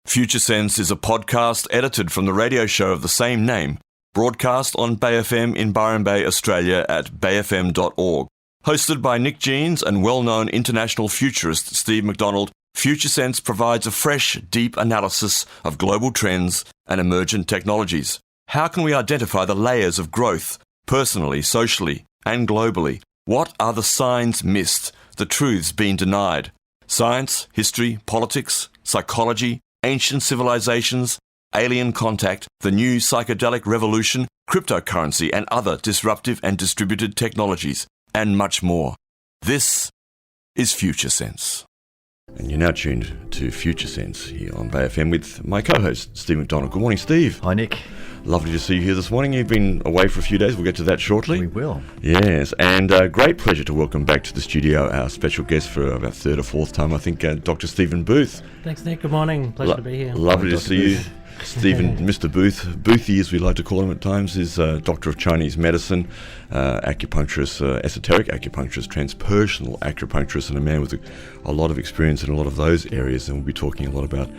Future Sense is a podcast edited from the radio show of the same name, broadcast on Bay FM in Byron Bay, Australia at bayfm.org. Hosted by Nick Jeans and well-known international futurist Steve McDonald, Future Sense provides a fresh, deep analysis of global trends and emergent technologies. How can we identify the layers of growth, personally, socially, and globally? What are the signs missed, the truths being denied? Science, history, politics, psychology, ancient civilizations, alien contact, the new psychedelic revolution, cryptocurrency and other disruptive and distributed technologies, and much more. This is Future Sense. And you're now tuned to Future Sense here on Bay FM with my co-host, Steve McDonald. Good morning, Steve. Hi, Nick. Lovely to see you here this morning. You've been away for a few days. We'll get to that shortly. We will. Yes, and great pleasure to welcome back to the studio our special guest for about third or fourth time, I think, Dr. Stephen Booth. Thanks, Nick. Good morning. Pleasure to be here. Lovely to see you. Stephen, Mr. Booth, Boothy as we like to call him at times, is Doctor of Chinese Medicine, acupuncturist, esoteric acupuncturist, transpersonal acupuncturist, and a man with a lot of experience in a lot of those areas. And we'll be talking a lot about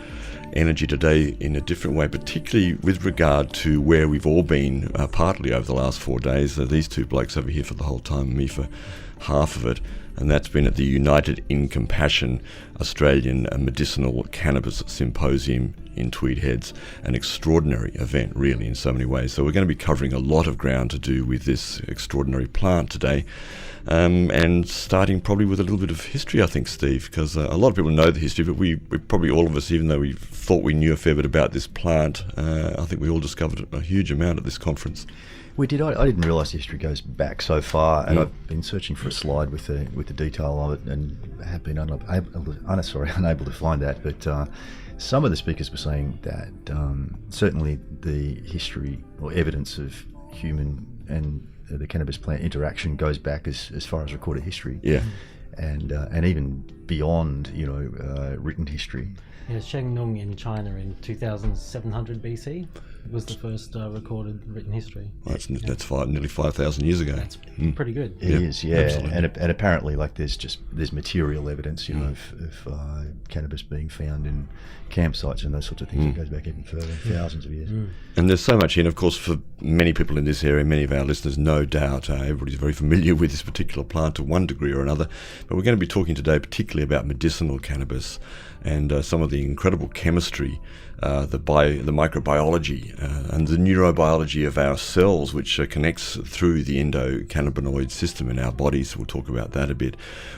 energy today in a different way, particularly with regard to where we've all been partly over the last 4 days. These two blokes over here for the whole time, me for half of it. And that's been at the United in Compassion Australian Medicinal Cannabis Symposium in Tweed Heads. An extraordinary event, really, in so many ways. So we're going to be covering a lot of ground to do with this extraordinary plant today. And starting probably with a little bit of history, I think, Steve, because a lot of people know the history, but we probably all of us, even though we thought we knew a fair bit about this plant, I think we all discovered a huge amount at this conference. We did. I didn't realise the history goes back so far, and I've been searching for a slide with the detail of it, and have been unable to find that. But some of the speakers were saying that certainly the history or evidence of human and the cannabis plant interaction goes back as far as recorded history. Yeah, and even beyond, written history. Yeah, Shengnung in China in 2700 BC was the first recorded written history. Well, that's nearly 5,000 years ago. That's pretty good. It is, yeah. And apparently, like, there's material evidence, of cannabis being found in campsites and those sorts of things. It goes back even further, thousands of years. And there's so much in, of course, for many people in this area, many of our listeners, no doubt, everybody's very familiar with this particular plant to one degree or another. But we're going to be talking today particularly about medicinal cannabis and some of the incredible chemistry, the microbiology and the neurobiology of our cells, which connects through the endocannabinoid system in our bodies. We'll talk about that a bit.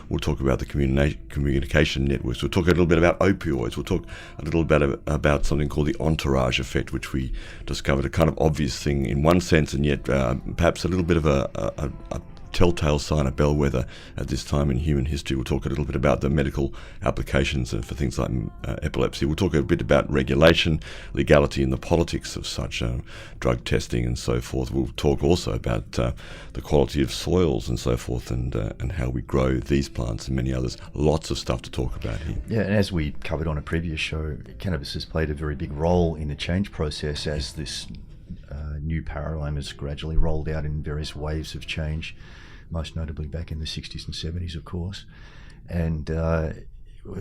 We'll talk about the communication networks. We'll talk a little bit about opioids. We'll talk a little bit about something called the entourage effect, which we discovered a kind of obvious thing in one sense, and yet perhaps a little bit of a telltale sign, a bellwether at this time in human history. We'll talk a little bit about the medical applications for things like epilepsy. We'll talk a bit about regulation, legality, and the politics of such drug testing and so forth. We'll talk also about the quality of soils and so forth, and how we grow these plants and many others. Lots of stuff to talk about here. Yeah, and as we covered on a previous show, cannabis has played a very big role in the change process as this new paradigm is gradually rolled out in various waves of change, most notably back in the 60s and 70s, of course. And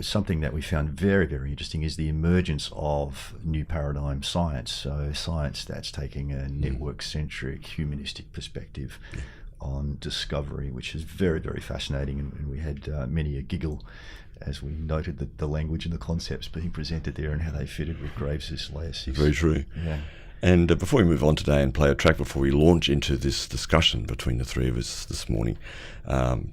something that we found very, very interesting is the emergence of new paradigm science. So science that's taking a network-centric, humanistic perspective on discovery, which is very, very fascinating. And we had many a giggle as we noted the language and the concepts being presented there and how they fitted with Graves' Layer 6. Very true. Yeah. And before we move on today and play a track, before we launch into this discussion between the three of us this morning,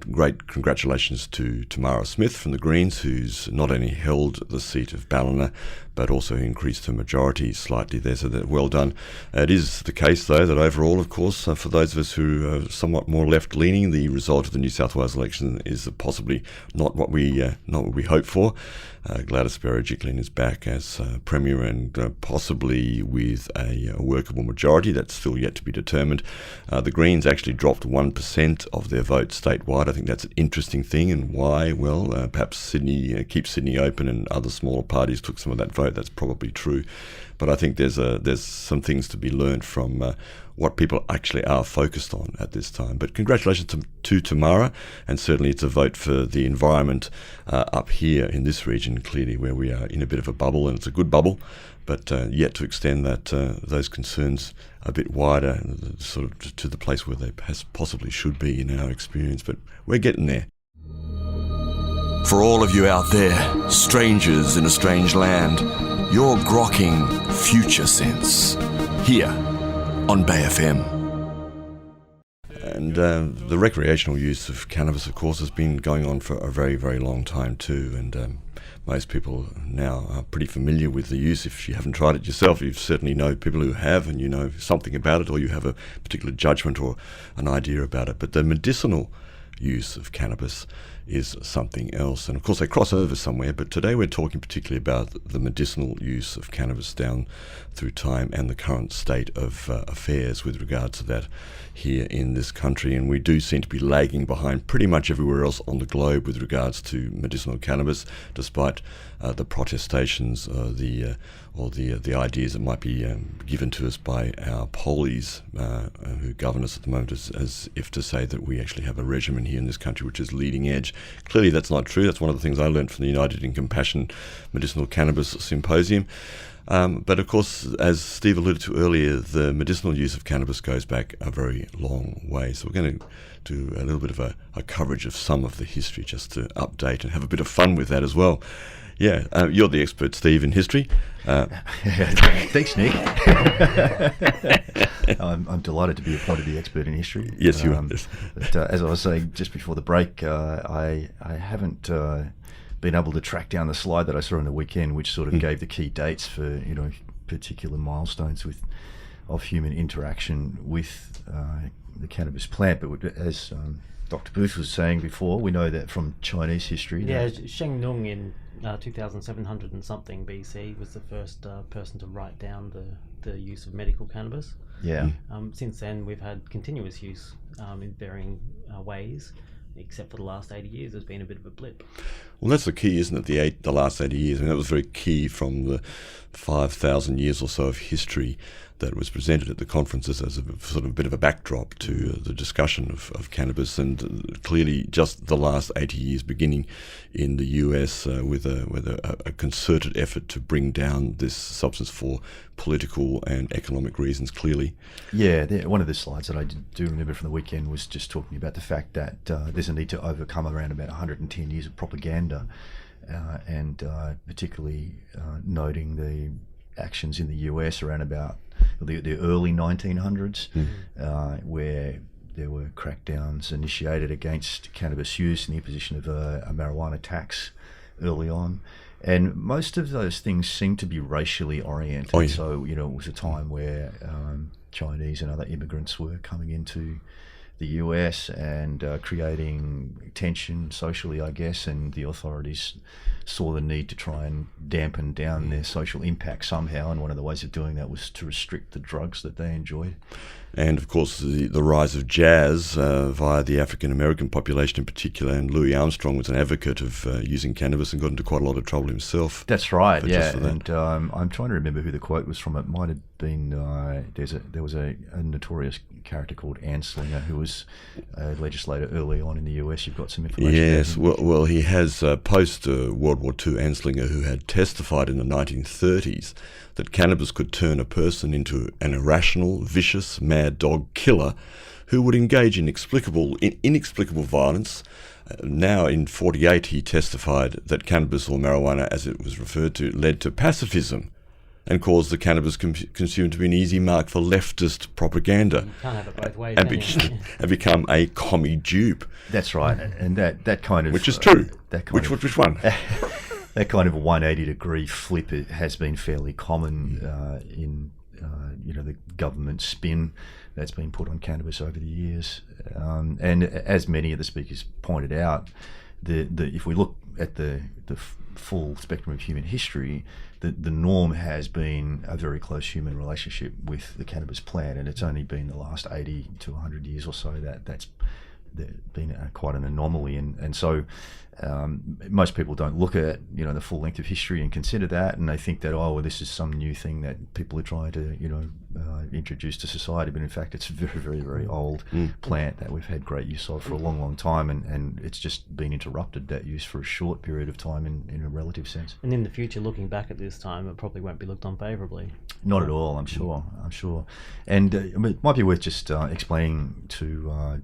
great congratulations to Tamara Smith from the Greens, who's not only held the seat of Ballina, but also increased her majority slightly there, so that well done. It is the case, though, that overall, of course, for those of us who are somewhat more left-leaning, the result of the New South Wales election is possibly not what we hoped for. Gladys Berejiklian is back as Premier, and possibly with a workable majority. That's still yet to be determined. The Greens actually dropped 1% of their votes statewide. I think that's an interesting thing. And why? Well, perhaps Sydney keeps Sydney open and other smaller parties took some of that vote. That's probably true. But I think there's some things to be learned from what people actually are focused on at this time. But congratulations to Tamara, and certainly it's a vote for the environment up here in this region, clearly where we are in a bit of a bubble, and it's a good bubble, but yet to extend that those concerns a bit wider, sort of to the place where they possibly should be in our experience. But we're getting there. For all of you out there, strangers in a strange land, you're grokking Future Sense here on Bay FM. And the recreational use of cannabis, of course, has been going on for a very, very long time too. And most people now are pretty familiar with the use. If you haven't tried it yourself, you certainly know people who have, and you know something about it, or you have a particular judgment or an idea about it. But the medicinal use of cannabis is something else, and of course they cross over somewhere, but today we're talking particularly about the medicinal use of cannabis down through time and the current state of affairs with regard to that here in this country. And we do seem to be lagging behind pretty much everywhere else on the globe with regards to medicinal cannabis, despite the protestations, the ideas that might be given to us by our polies who govern us at the moment, as if to say that we actually have a regimen here in this country which is leading edge. Clearly that's not true. That's one of the things I learned from the United in Compassion Medicinal Cannabis Symposium. But of course, as Steve alluded to earlier, the medicinal use of cannabis goes back a very long way. So we're going to do a little bit of a coverage of some of the history, just to update and have a bit of fun with that as well. Yeah, you're the expert, Steve, in history. Thanks, Nick. I'm delighted to be appointed the expert in history. Yes, you are. But as I was saying just before the break, I haven't been able to track down the slide that I saw on the weekend, which sort of gave the key dates for particular milestones of human interaction with the cannabis plant. But as Dr. Booth was saying before, we know that from Chinese history. Yeah, Sheng Nung in 2700 and something BC was the first person to write down the use of medical cannabis. Yeah. Since then, we've had continuous use in varying ways, except for the last 80 years. There's been a bit of a blip. Well, that's the key, isn't it? The last 80 years. I mean, that was very key from the 5,000 years or so of history that was presented at the conferences as a sort of a bit of a backdrop to the discussion of cannabis, and clearly just the last 80 years, beginning in the US with a concerted effort to bring down this substance for political and economic reasons, clearly. Yeah, one of the slides that I do remember from the weekend was just talking about the fact that there's a need to overcome around about 110 years of propaganda, and particularly noting the actions in the US around about the early 1900s, where there were crackdowns initiated against cannabis use and the imposition of a marijuana tax early on. And most of those things seem to be racially oriented. Oh, yeah. So, it was a time where Chinese and other immigrants were coming into the US and creating tension socially, I guess, and the authorities saw the need to try and dampen down their social impact somehow, and one of the ways of doing that was to restrict the drugs that they enjoyed. And of course the rise of jazz via the African American population in particular, and Louis Armstrong was an advocate of using cannabis and got into quite a lot of trouble himself. That's right, yeah. And I'm trying to remember who the quote was from. It might have been there was a notorious character called Anslinger who was a legislator early on in the US. You've got some information. Yes, well, he has post World War II Anslinger, who had testified in the 1930s that cannabis could turn a person into an irrational, vicious, mad dog killer who would engage in inexplicable violence. Now in 1948 he testified that cannabis, or marijuana as it was referred to, led to pacifism and caused the cannabis consumed to be an easy mark for leftist propaganda. You can't have it both ways, and become a commie dupe. That's right, and that kind of... Which is true. Which one? That kind of a 180-degree flip has been fairly common in the government spin that's been put on cannabis over the years. And as many of the speakers pointed out, if we look at the full spectrum of human history, the norm has been a very close human relationship with the cannabis plant, and it's only been the last 80 to 100 years or so that's been quite an anomaly, and so most people don't look at the full length of history and consider that, and they think that well, this is some new thing that people are trying to introduce to society, but in fact it's a very, very, very old plant that we've had great use of for a long, long time, and it's just been interrupted, that use, for a short period of time in a relative sense. And in the future, looking back at this time, it probably won't be looked on favourably. Not at all, I'm sure. And it might be worth just explaining to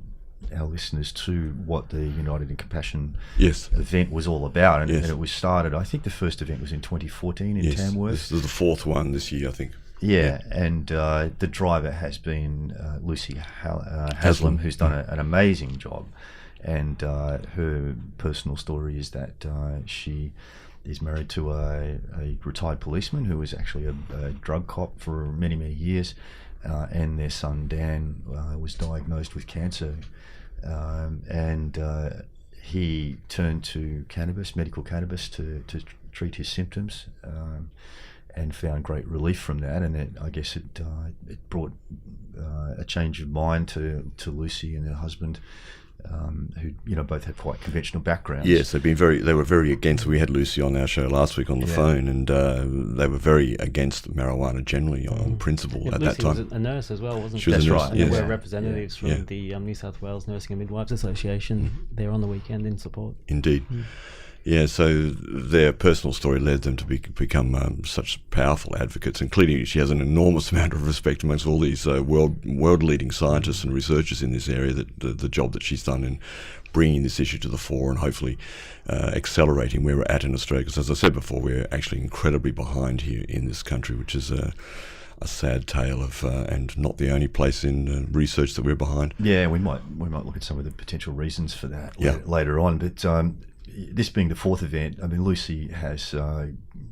our listeners too what the United in Compassion event was all about, and it was started, I think the first event was in 2014 in Tamworth. This is the fourth one this year, I think. And the driver has been Lucy Haslam, who's done an amazing job, and her personal story is that she is married to a retired policeman who was actually a drug cop for many, many years, and their son Dan was diagnosed with cancer, and he turned to cannabis, medical cannabis, to treat his symptoms, and found great relief from that. And I guess it brought a change of mind to Lucy and her husband, who both had quite conventional backgrounds. Yes, they were very against. We had Lucy on our show last week on the phone, and they were very against marijuana generally on principle at that time. Lucy was a nurse as well, wasn't she? She was a nurse, right. And there were representatives from the New South Wales Nursing and Midwives Association there on the weekend in support. Indeed. Yeah, so their personal story led them to become such powerful advocates, and clearly she has an enormous amount of respect amongst all these world-leading scientists and researchers in this area, that the job that she's done in bringing this issue to the fore and hopefully accelerating where we're at in Australia. Because as I said before, we're actually incredibly behind here in this country, which is a sad tale of, and not the only place in research that we're behind. Yeah, we might look at some of the potential reasons for that later on, but this being the fourth event, I mean, Lucy has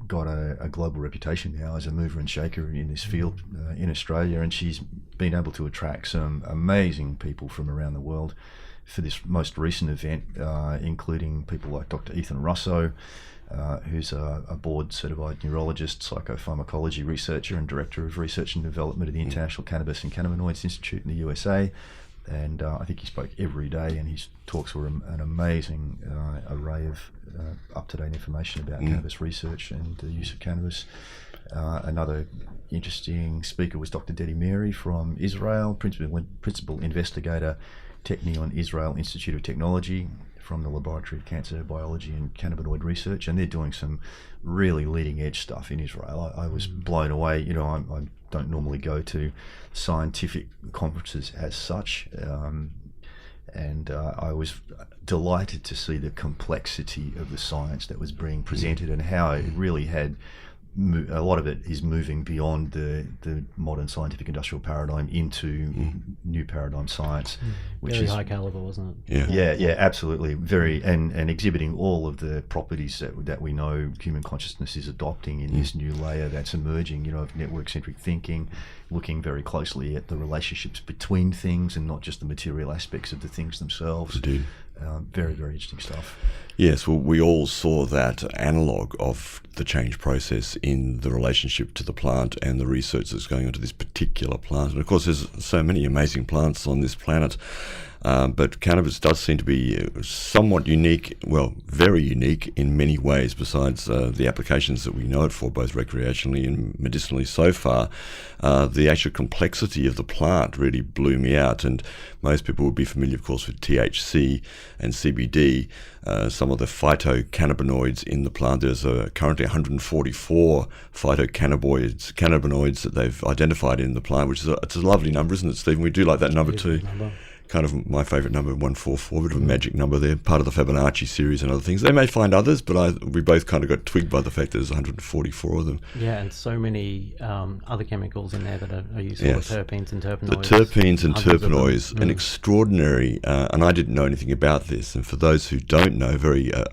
got a global reputation now as a mover and shaker in this field in Australia, and she's been able to attract some amazing people from around the world for this most recent event, including people like Dr. Ethan Russo, who's a board-certified neurologist, psychopharmacology researcher and director of research and development at the International Cannabis and Cannabinoids Institute in the USA. And I think he spoke every day, and his talks were an amazing array of up-to-date information about cannabis research and the use of cannabis. Another interesting speaker was Dr. Dedi Mary from Israel, principal investigator, Technion Israel Institute of Technology, from the Laboratory of Cancer Biology and Cannabinoid Research, and they're doing some really leading-edge stuff in Israel. I was blown away. I don't normally go to scientific conferences as such, and I was delighted to see the complexity of the science that was being presented, and how it really had a lot of it is moving beyond the modern scientific industrial paradigm into new paradigm science, which very is high caliber, wasn't it? Yeah, absolutely. Very, and exhibiting all of the properties that we know human consciousness is adopting in this new layer that's emerging, of network-centric thinking, looking very closely at the relationships between things and not just the material aspects of the things themselves. Indeed. Very, very interesting stuff. Yes, well, we all saw that analogue of the change process in the relationship to the plant and the research that's going on to this particular plant. And of course, there's so many amazing plants on this planet, but cannabis does seem to be somewhat unique, well, very unique in many ways, besides the applications that we know it for, both recreationally and medicinally so far. The actual complexity of the plant really blew me out, and most people would be familiar, of course, with THC and CBD, some of the phytocannabinoids in the plant. There's currently 144 phytocannabinoids that they've identified in the plant, which is it's a lovely number, isn't it, Stephen? We do like that number too. Kind of my favourite number, 144, a bit of a magic number there, part of the Fibonacci series and other things. They may find others, but we both kind of got twigged by the fact that there's 144 of them. Yeah, and so many other chemicals in there that are useful, the terpenes and terpenoids. The terpenes and terpenoids, an extraordinary, and I didn't know anything about this, and for those who don't know,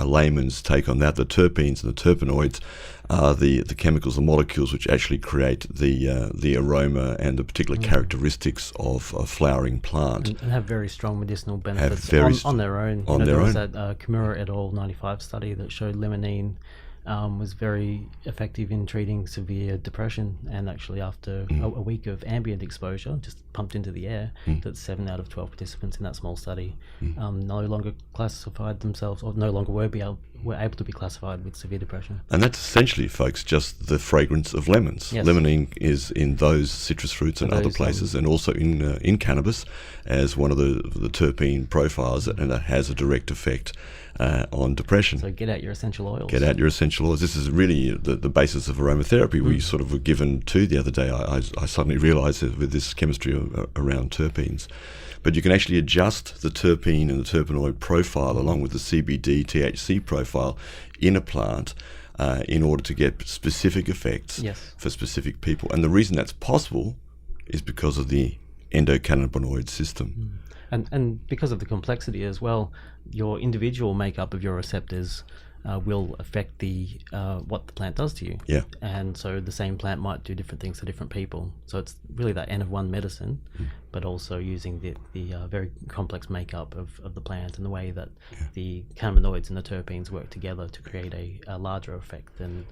a layman's take on that, the terpenes and the terpenoids are the chemicals, the molecules which actually create the aroma and the particular characteristics of a flowering plant. And have very strong medicinal benefits on their own. There was that Kimura et al. 95 study that showed limonene was very effective in treating severe depression. And actually, after a week of ambient exposure, just pumped into the air, that 7 out of 12 participants in that small study no longer classified themselves, or no longer were able to be classified with severe depression. And that's essentially, folks, just the fragrance of lemons. Yes. Limonene is in those citrus fruits and other places, and also in cannabis as one of the terpene profiles, and that has a direct effect on depression. So get out your essential oils. Get out your essential oils. This is really the basis of aromatherapy we sort of were given to the other day. I suddenly realised that with this chemistry around terpenes. But you can actually adjust the terpene and the terpenoid profile along with the CBD, THC profile in a plant in order to get specific effects for specific people. And the reason that's possible is because of the endocannabinoid system. And because of the complexity as well, your individual makeup of your receptors will affect what the plant does to you. Yeah. And so the same plant might do different things to different people. So it's really that N of one medicine, but also using the very complex makeup of the plant and the way that the cannabinoids and the terpenes work together to create a larger effect than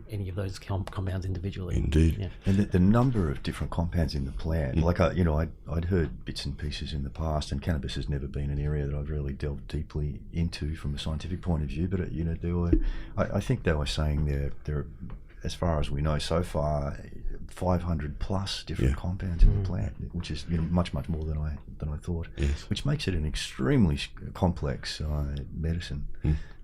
any of those compounds individually. Indeed. Yeah. And the number of different compounds in the plant, like I'd heard bits and pieces in the past, and cannabis has never been an area that I've really delved deeply into from a scientific point of view. But I think they were saying there are, as far as we know so far, 500 plus different compounds in the plant, which is much more than I thought. Yes. Which makes it an extremely complex medicine.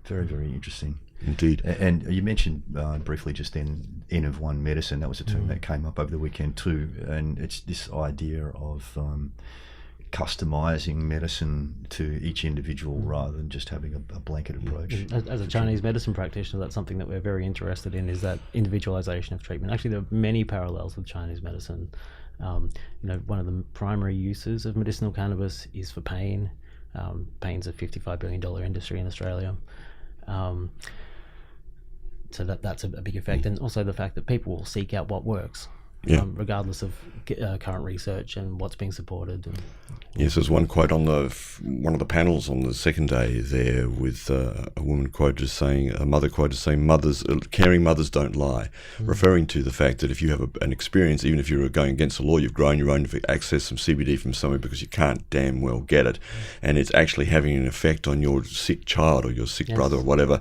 Very, very interesting. Indeed. And you mentioned briefly just then N of one medicine. That was a term that came up over the weekend too, and it's this idea of customizing medicine to each individual rather than just having a blanket approach. As a Chinese medicine practitioner, that's something that we're very interested in, is that individualization of treatment. Actually, there are many parallels with Chinese medicine. One of the primary uses of medicinal cannabis is for pain. Pain's a $55 billion industry in Australia. So that's a big effect. And also the fact that people will seek out what works. Regardless of current research and what's being supported. Yes, there's one quote on one of the panels on the second day there with a woman quoted as saying, a mother quoted as saying, caring mothers don't lie, referring to the fact that if you have an experience, even if you're going against the law, you've grown your own, access some CBD from somewhere because you can't damn well get it, and it's actually having an effect on your sick child or your sick brother or whatever,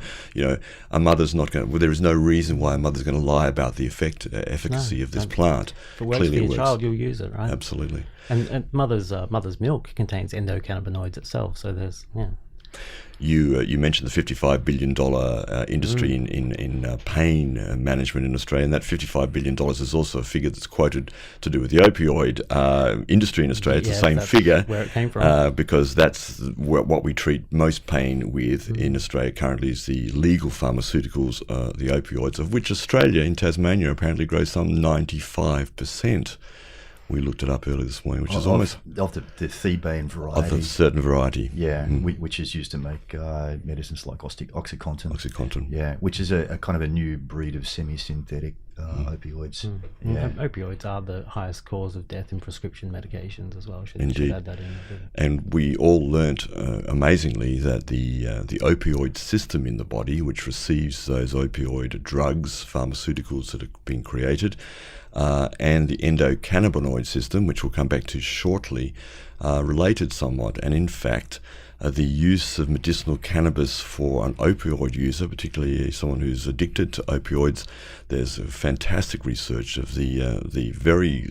a mother's not going to, there is no reason why a mother's going to lie about the efficacy of this plant. If it works for your child, you'll use it, right? Absolutely. And mother's milk contains endocannabinoids itself, so there's You mentioned the $55 billion industry in pain management in Australia, and that $55 billion is also a figure that's quoted to do with the opioid industry in Australia. It's the same figure, where it came from. because that's what we treat most pain with in Australia currently is the legal pharmaceuticals, the opioids, of which Australia in Tasmania apparently grows some 95%. We looked it up earlier this morning, which is almost of the thebaine variety. Of a certain variety. Yeah, which is used to make medicines like Oxycontin. Oxycontin. Yeah, which is a kind of a new breed of semi-synthetic opioids. Yeah. Opioids are the highest cause of death in prescription medications as well. Should add that in. And we all learnt amazingly that the opioid system in the body, which receives those opioid drugs, pharmaceuticals that have been created, and the endocannabinoid system, which we'll come back to shortly, are related somewhat. And in fact, the use of medicinal cannabis for an opioid user, particularly someone who's addicted to opioids, there's fantastic research of the very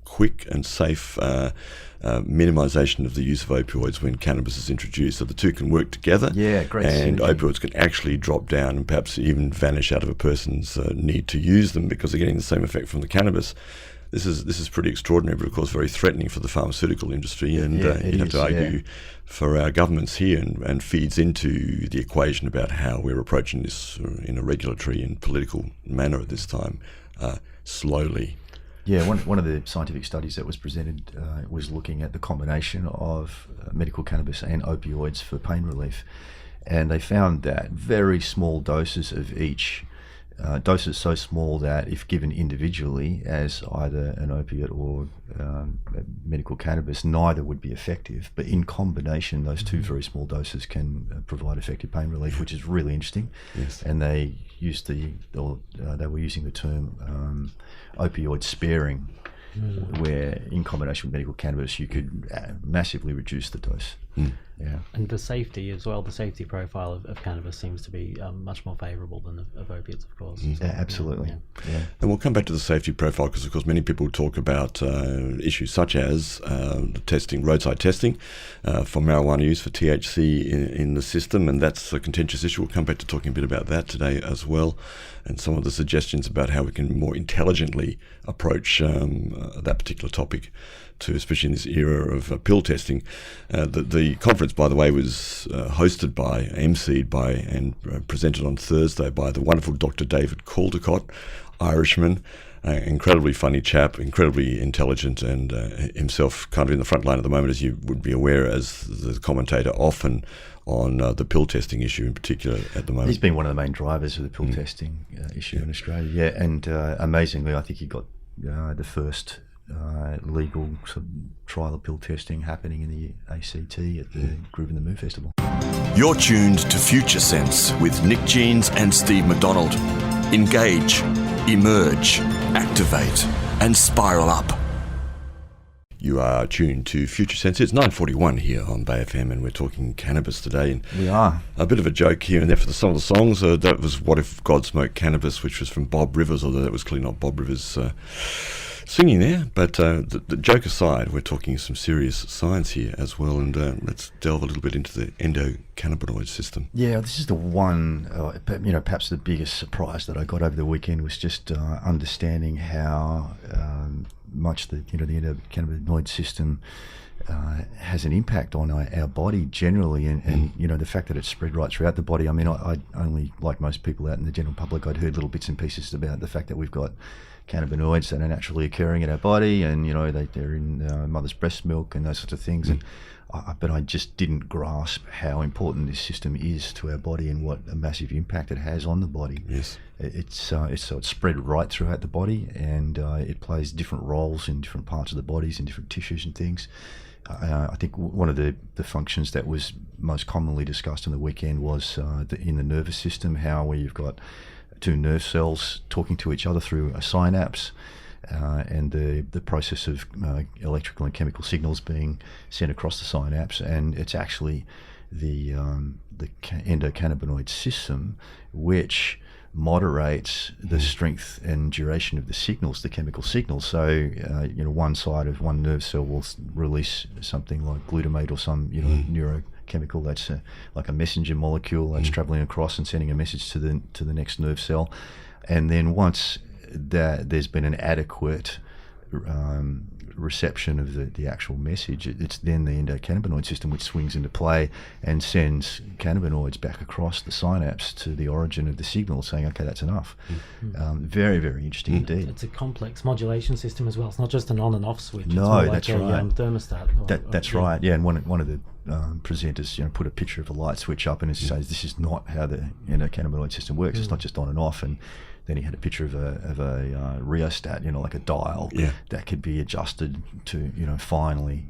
quick and safe minimization of the use of opioids when cannabis is introduced. So the two can work together. Yeah, great. And opioids can actually drop down and perhaps even vanish out of a person's need to use them because they're getting the same effect from the cannabis. This is pretty extraordinary, but of course very threatening for the pharmaceutical industry, and you have to argue for our governments here, and feeds into the equation about how we're approaching this in a regulatory and political manner at this time, slowly. Yeah, one of the scientific studies that was presented was looking at the combination of medical cannabis and opioids for pain relief, and they found that very small doses of each doses so small that if given individually as either an opiate or medical cannabis, neither would be effective. But in combination, those two very small doses can provide effective pain relief, which is really interesting. Yes. And they used they were using the term opioid sparing, where in combination with medical cannabis, you could massively reduce the dose. Yeah. And the safety as well, the safety profile of cannabis seems to be much more favourable than of opiates, of course. Yeah, absolutely. Yeah. And we'll come back to the safety profile because, of course, many people talk about issues such as the testing, roadside testing for marijuana use for THC in the system, and that's a contentious issue. We'll come back to talking a bit about that today as well, and some of the suggestions about how we can more intelligently approach that particular topic, too, especially in this era of pill testing. The conference, by the way, was hosted by, emceed by, and presented on Thursday by the wonderful Dr. David Caldecott, Irishman, incredibly funny chap, incredibly intelligent, and himself kind of in the front line at the moment, as you would be aware, as the commentator often on the pill testing issue in particular at the moment. He's been one of the main drivers of the pill testing issue in Australia. Yeah, and amazingly, I think he got the first legal trial of pill testing happening in the ACT at the Groove in the Moon Festival. You're tuned to Future Sense with Nick Jeans and Steve McDonald. Engage, emerge, activate, and spiral up. You are tuned to Future Sense. It's 9:41 here on Bay FM, and we're talking cannabis today. And we are. A bit of a joke here and there for some of the songs. That was What If God Smoked Cannabis, which was from Bob Rivers, although that was clearly not Bob Rivers singing there. But the joke aside, we're talking some serious science here as well, and let's delve a little bit into the endocannabinoid system. Yeah, this is the one, perhaps the biggest surprise that I got over the weekend was just understanding how much the endocannabinoid system has an impact on our body generally, and the fact that it's spread right throughout the body. I mean, I only, like most people out in the general public, I'd heard little bits and pieces about the fact that we've got cannabinoids that are naturally occurring in our body, and they're in mother's breast milk and those sorts of things. But I just didn't grasp how important this system is to our body and what a massive impact it has on the body. Yes, it's spread right throughout the body, and it plays different roles in different parts of the bodies and different tissues and things. I think one of the functions that was most commonly discussed on the weekend was in the nervous system, how where you've got two nerve cells talking to each other through a synapse, and the process of electrical and chemical signals being sent across the synapse, and it's actually the endocannabinoid system which moderates the strength and duration of the signals, the chemical signals. So one side of one nerve cell will release something like glutamate or some neurochemical that's like a messenger molecule that's traveling across and sending a message to the next nerve cell, and then once that there's been an adequate reception of the actual message, it's then the endocannabinoid system which swings into play and sends cannabinoids back across the synapse to the origin of the signal, saying, okay, that's enough. Very, very interesting indeed. It's a complex modulation system as well. It's not just an on and off switch. No, it's that's like right. Thermostat. That's right. Yeah, and one of the presenters, put a picture of a light switch up, and it says this is not how the endocannabinoid system works. It's not just on and off. And then he had a picture of a rheostat, like a dial that could be adjusted to, finally.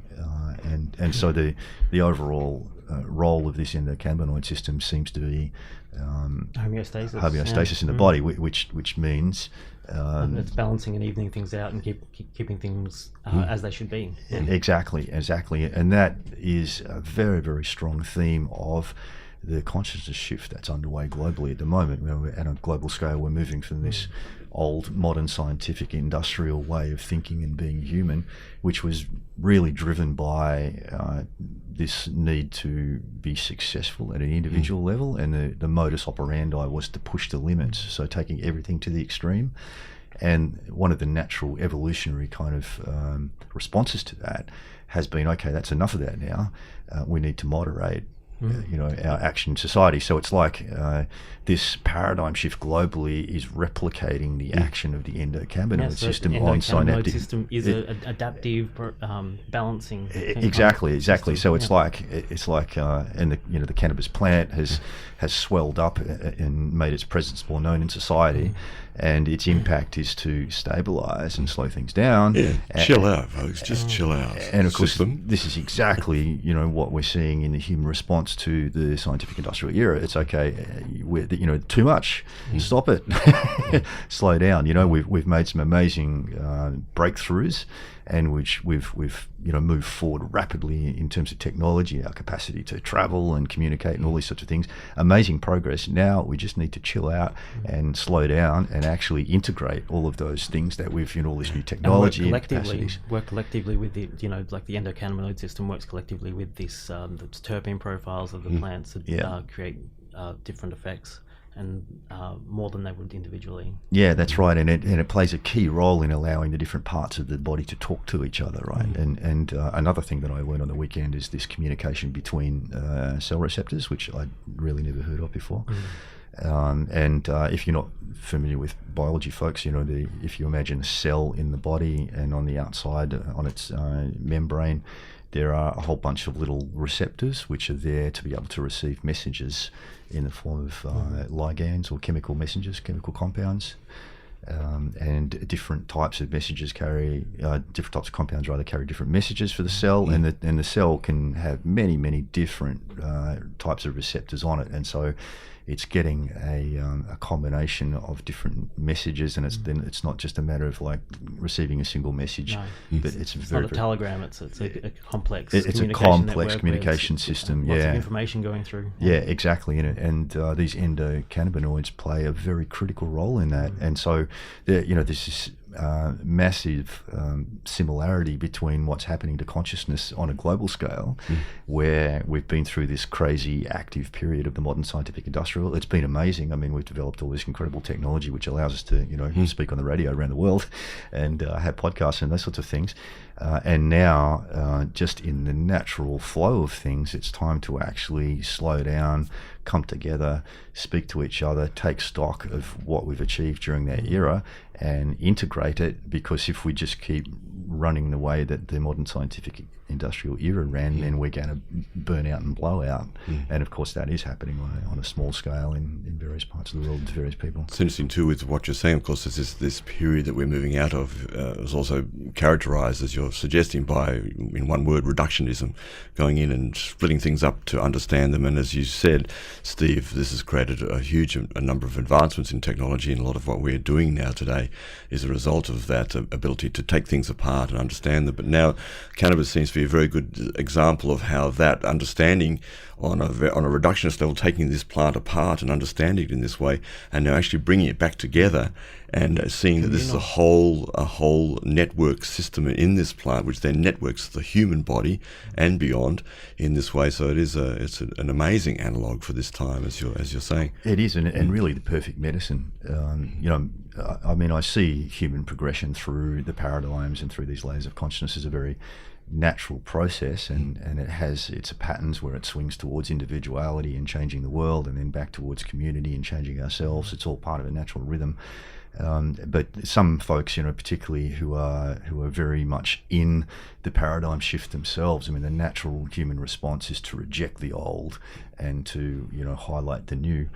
And so the overall role of this endocannabinoid system seems to be homeostasis in the body, which means it's balancing and evening things out and keeping things as they should be. Exactly, and that is a very, very strong theme of the consciousness shift that's underway globally at the moment. We're at a global scale. We're moving from this old modern scientific industrial way of thinking and being human, which was really driven by this need to be successful at an individual level, and the modus operandi was to push the limits, so taking everything to the extreme. And one of the natural evolutionary kind of responses to that has been, okay, that's enough of that now. We need to moderate our action in society. So it's like this paradigm shift globally is replicating the action of the endocannabinoid system on synaptic. System is an adaptive balancing. Exactly. System. So it's like and the cannabis plant has swelled up and made its presence more known in society, and its impact is to stabilize and slow things down. Yeah, chill out, folks. Just chill out. And of course, this is exactly what we're seeing in the human response to the scientific industrial era. It's okay, too much. Stop it. Slow down. We've made some amazing breakthroughs, and which we've moved forward rapidly in terms of technology, our capacity to travel and communicate and all these sorts of things. Amazing progress. Now we just need to chill out and slow down and actually integrate all of those things that we've all this new technology and capacities. Work collectively with the like the endocannabinoid system works collectively with this the terpene profiles of the plants that create different effects. And more than they would individually. Yeah, that's right, and it plays a key role in allowing the different parts of the body to talk to each other, right? And another thing that I learned on the weekend is this communication between cell receptors, which I'd really never heard of before. And if you're not familiar with biology, folks, if you imagine a cell in the body, and on the outside, on its membrane, there are a whole bunch of little receptors which are there to be able to receive messages in the form of ligands or chemical messengers, chemical compounds, and different types of messages different types of compounds carry different messages for the cell, and the cell can have many different types of receptors on it, and so it's getting a combination of different messages, and it's not just a matter of like receiving a single message, but it's not a telegram. It's a complex. It's a complex communication system. Lots of information going through. Yeah, exactly. And these endocannabinoids play a very critical role in that. And so, there's this massive similarity between what's happening to consciousness on a global scale, where we've been through this crazy active period of the modern scientific industrial. It's been amazing. I mean, we've developed all this incredible technology which allows us to speak on the radio around the world and have podcasts and those sorts of things, and now just in the natural flow of things, it's time to actually slow down, come together, speak to each other, take stock of what we've achieved during that era and integrate it, because if we just keep running the way that the modern scientific industrial era ran, then we're going to burn out and blow out. And of course that is happening on a small scale in various parts of the world to various people. It's interesting too with what you're saying. Of course, this period that we're moving out of is also characterized, as you're suggesting, by, in one word, reductionism, going in and splitting things up to understand them. And as you said, Steve, this has created a number of advancements in technology, and a lot of what we're doing now today is a result of that ability to take things apart and understand them. But now cannabis seems to be a very good example of how that understanding on a reductionist level, taking this plant apart and understanding it in this way, and now actually bringing it back together and seeing that this is a whole network system in this plant, which then networks the human body and beyond in this way. So it's an amazing analog for this time, as you're saying. It is, and really the perfect medicine. I mean, I see human progression through the paradigms and through these layers of consciousness as a very natural process, and it has its patterns where it swings towards individuality and changing the world, and then back towards community and changing ourselves. It's all part of a natural rhythm. But some folks, particularly who are very much in the paradigm shift themselves, I mean, the natural human response is to reject the old and to highlight the new.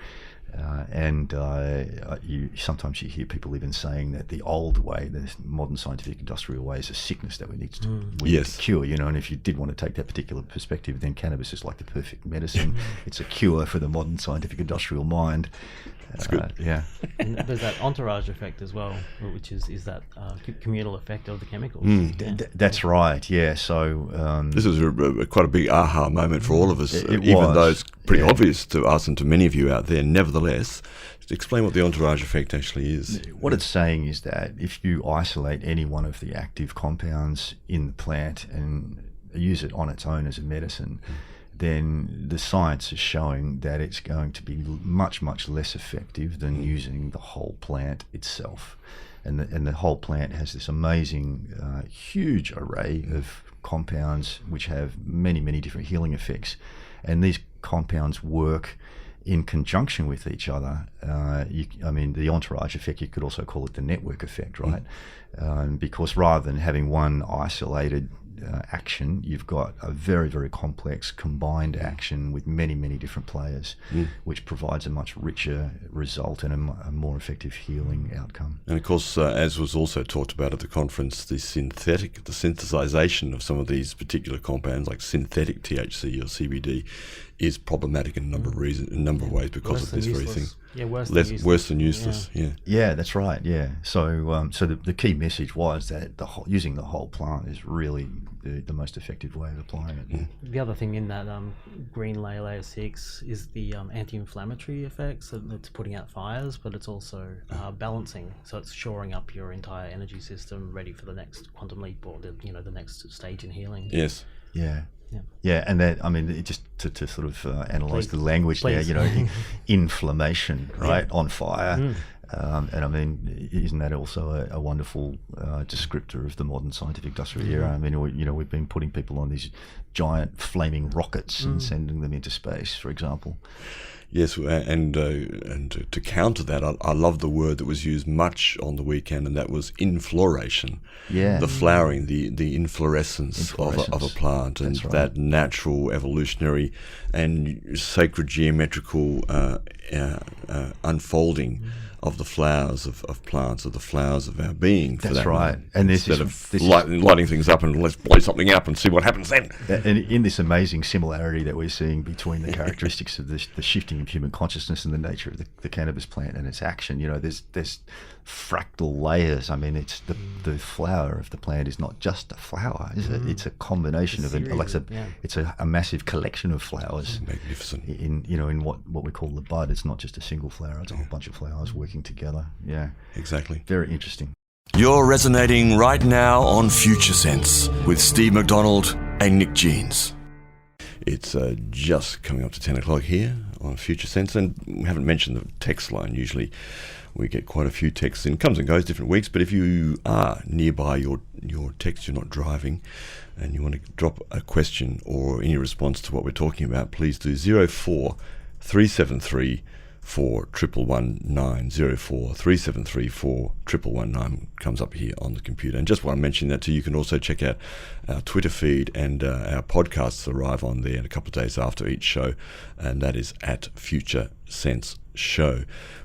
Sometimes you hear people even saying that the old way, the modern scientific industrial way, is a sickness that we need to cure. And if you did want to take that particular perspective, then cannabis is like the perfect medicine. It's a cure for the modern scientific industrial mind. That's good. Yeah. And there's that entourage effect as well, which is that communal effect of the chemicals. That's right. Yeah. So this is quite a big aha moment for all of us, even though it's pretty obvious to us and to many of you out there. Nevertheless, explain what the entourage effect actually is. What it's saying is that if you isolate any one of the active compounds in the plant and use it on its own as a medicine, then the science is showing that it's going to be much less effective than using the whole plant itself. And the whole plant has this amazing, huge array of compounds which have many different healing effects. and these compounds work in conjunction with each other. The entourage effect, you could also call it the network effect, right? Because rather than having one isolated action, you've got a very, very complex combined action with many, many different players, which provides a much richer result and a more effective healing outcome. And of course, as was also talked about at the conference, the synthesization of some of these particular compounds, like synthetic THC or CBD, is problematic in a number of reasons, in a number of ways, because of this very thing. Yeah, worse than useless. Yeah. Yeah, that's right. Yeah. So, the key message was that using the whole plant is really the most effective way of applying it. The other thing in that green layer 6 is the anti-inflammatory effects. So it's putting out fires, but it's also balancing. So it's shoring up your entire energy system, ready for the next quantum leap or the next stage in healing. Yes. Yeah, and that, just to sort of analyse the language there, inflammation, right, on fire. And isn't that also a wonderful descriptor of the modern scientific industrial era? We've been putting people on these giant flaming rockets and sending them into space, for example. Yes, and to counter that, I love the word that was used much on the weekend, and that was infloration. Yeah. The flowering, the inflorescence of a plant, and that natural, evolutionary, and sacred geometrical unfolding of the flowers of plants, of the flowers of our being. That's right. And instead of lighting things up and let's blow something up and see what happens then. And in this amazing similarity that we're seeing between the characteristics of the shifting of human consciousness and the nature of the cannabis plant and its action, there's fractal layers. It's the flower of the plant is not just a flower, is it? It's a combination it's a massive collection of flowers. Magnificent. In what we call the bud. It's not just a single flower, it's a whole bunch of flowers working together. Yeah. Exactly. Very interesting. You're resonating right now on Future Sense with Steve McDonald and Nick Jeans. It's just coming up to 10 o'clock here on Future Sense, and we haven't mentioned the text line. Usually we get quite a few texts in, comes and goes different weeks, but if you are nearby your text, you're not driving, and you want to drop a question or any response to what we're talking about, please do 04-373 41119 04-373-41119 comes up here on the computer. And just while I'm mentioning that too, you can also check out our Twitter feed, and our podcasts arrive on there a couple of days after each show, and that is at Future Sense Show.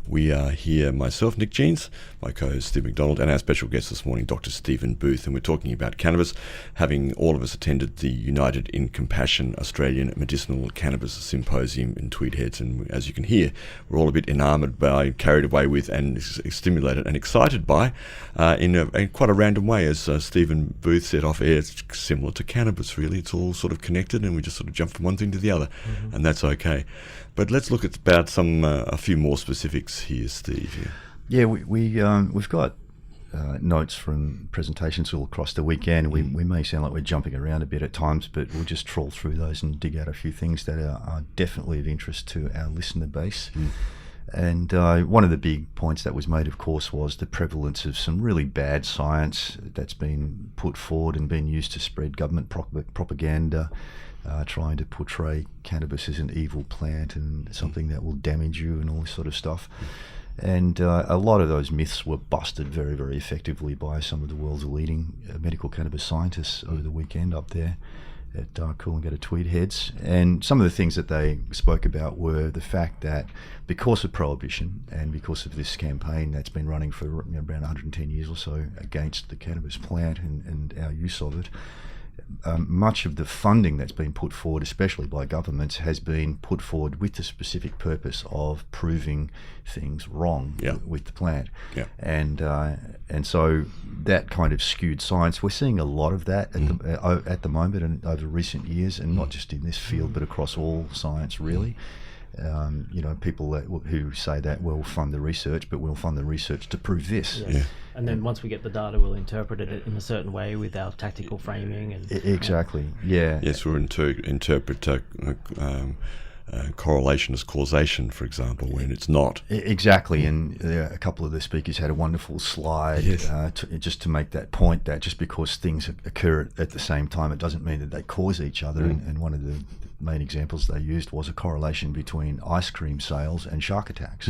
We are here, myself, Nick Jeans, my co-host Steve McDonald, and our special guest this morning, Dr. Stephen Booth, and we're talking about cannabis, having all of us attended the United in Compassion Australian Medicinal Cannabis Symposium in Tweed Heads, and as you can hear, we're all a bit enamoured by, carried away with, and stimulated and excited by, in quite a random way, as Stephen Booth said off air. It's similar to cannabis, really. It's all sort of connected, and we just sort of jump from one thing to the other, and that's okay. But let's look at about a few more specifics here, Steve. Yeah, we've got notes from presentations all across the weekend. We may sound like we're jumping around a bit at times, but we'll just trawl through those and dig out a few things that are definitely of interest to our listener base. And one of the big points that was made, of course, was the prevalence of some really bad science that's been put forward and been used to spread government propaganda, trying to portray cannabis as an evil plant and something that will damage you and all this sort of stuff. And a lot of those myths were busted very, very effectively by some of the world's leading medical cannabis scientists over the weekend up there at Coolangatta Tweed Heads. And some of the things that they spoke about were the fact that because of prohibition and because of this campaign that's been running for around 110 years or so against the cannabis plant and our use of it, much of the funding that's been put forward, especially by governments, has been put forward with the specific purpose of proving things wrong with the plant. And so that kind of skewed science, we're seeing a lot of that at the moment and over recent years, and not just in this field but across all science, really. People who say that we'll fund the research, but we'll fund the research to prove this. And then once we get the data, we'll interpret it in a certain way with our tactical framing. And exactly. Yeah. Yes, we'll interpret correlation as causation, for example, when it's not. Exactly, and a couple of the speakers had a wonderful slide just to make that point, that just because things occur at the same time, it doesn't mean that they cause each other. And one of the main examples they used was a correlation between ice cream sales and shark attacks.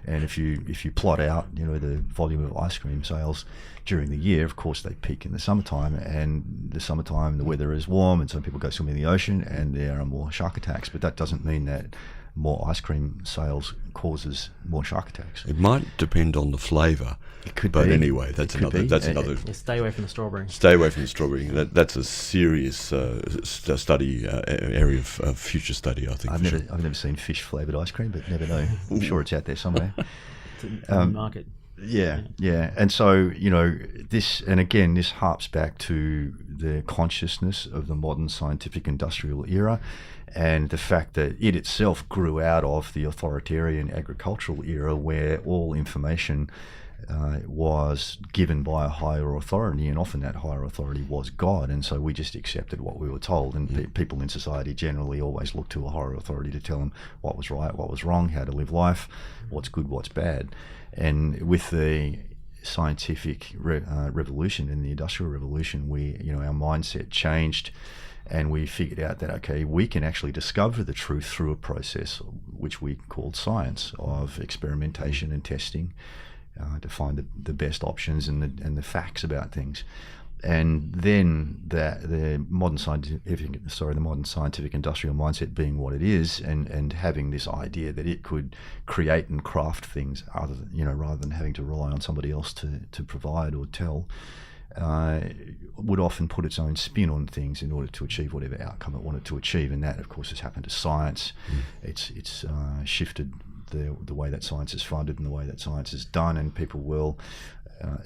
And if you plot out, the volume of ice cream sales during the year, of course they peak in the summertime, and the summertime the weather is warm, and some people go swimming in the ocean, and there are more shark attacks. But that doesn't mean that more ice cream sales causes more shark attacks. It might depend on the flavour. It could but be. Anyway, that's another. Yeah, stay away from the strawberry. Stay away from the strawberry. That's a serious study area of future study, I think. I've never seen fish flavoured ice cream, but never know. I'm sure it's out there somewhere. It's in the market. Yeah. And so, this harps back to the consciousness of the modern scientific industrial era, and the fact that it itself grew out of the authoritarian agricultural era, where all information was given by a higher authority, and often that higher authority was God, and so we just accepted what we were told. And people in society generally always looked to a higher authority to tell them what was right, what was wrong, how to live life, what's good, what's bad. And with the scientific revolution and the industrial revolution, our mindset changed, and we figured out that, okay, we can actually discover the truth through a process which we called science, of experimentation and testing, to find the best options and the facts about things. And then the modern scientific industrial mindset being what it is, and having this idea that it could create and craft things rather than having to rely on somebody else to provide or tell, would often put its own spin on things in order to achieve whatever outcome it wanted to achieve. And that, of course, has happened to science. It's shifted the way that science is funded and the way that science is done, and people will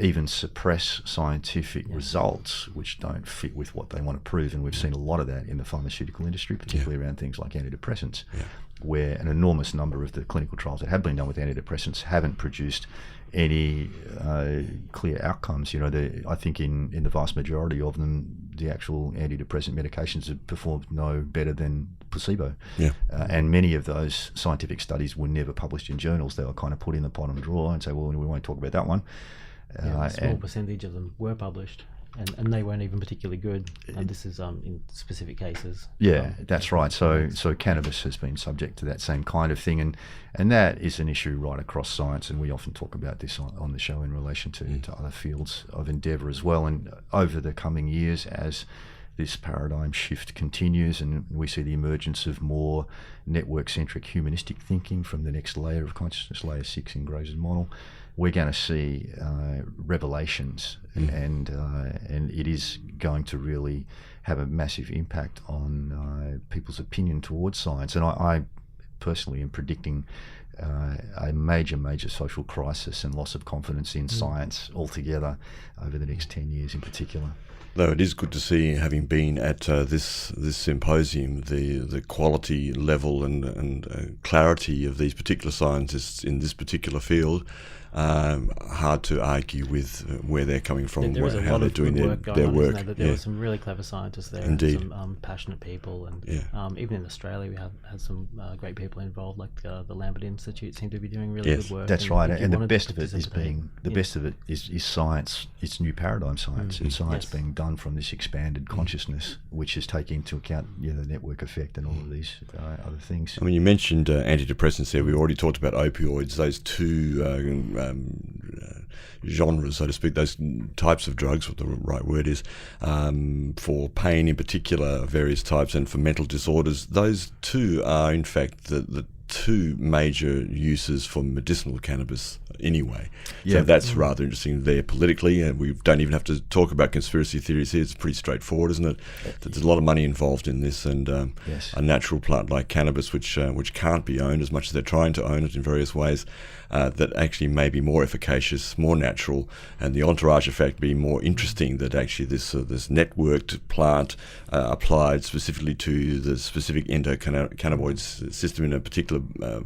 even suppress scientific results which don't fit with what they want to prove. And we've seen a lot of that in the pharmaceutical industry, particularly around things like antidepressants, where an enormous number of the clinical trials that have been done with antidepressants haven't produced any clear outcomes. I think in the vast majority of them, the actual antidepressant medications have performed no better than placebo. And many of those scientific studies were never published in journals. They were kind of put in the bottom drawer and say, well, we won't talk about that one. A small percentage of them were published, and they weren't even particularly good. And this is in specific cases. That's right. So cannabis has been subject to that same kind of thing, and that is an issue right across science. And we often talk about this on the show in relation to other fields of endeavour as well. And over the coming years, as this paradigm shift continues, and we see the emergence of more network-centric humanistic thinking from the next layer of consciousness, layer 6 in Gross's model, we're going to see revelations, and it is going to really have a massive impact on people's opinion towards science. And I personally am predicting a major social crisis and loss of confidence in science altogether over the next 10 years in particular. Though it is good to see, having been at this symposium, the quality level and clarity of these particular scientists in this particular field. Hard to argue with where they're coming from, how they're doing their work. There were some really clever scientists there. Indeed. And some passionate people, and even in Australia we have had some great people involved, like the Lambert Institute seem to be doing really good work. That's right, and the best of it is science. It's new paradigm science. It's science being done from this expanded consciousness, which is taking into account the network effect and all of these other things. I mean, you mentioned antidepressants there. We already talked about opioids. Those two genres, so to speak, those types of drugs, what the right word is, for pain in particular, various types, and for mental disorders. Those two are, in fact, the two major uses for medicinal cannabis anyway. So that's rather interesting there politically, and we don't even have to talk about conspiracy theories here. It's pretty straightforward, isn't it? There's a lot of money involved in this, and a natural plant like cannabis, which can't be owned as much as they're trying to own it in various ways, that actually may be more efficacious, more natural, and the entourage effect be more interesting, that actually this networked plant applied specifically to the specific endocannabinoid system in a particular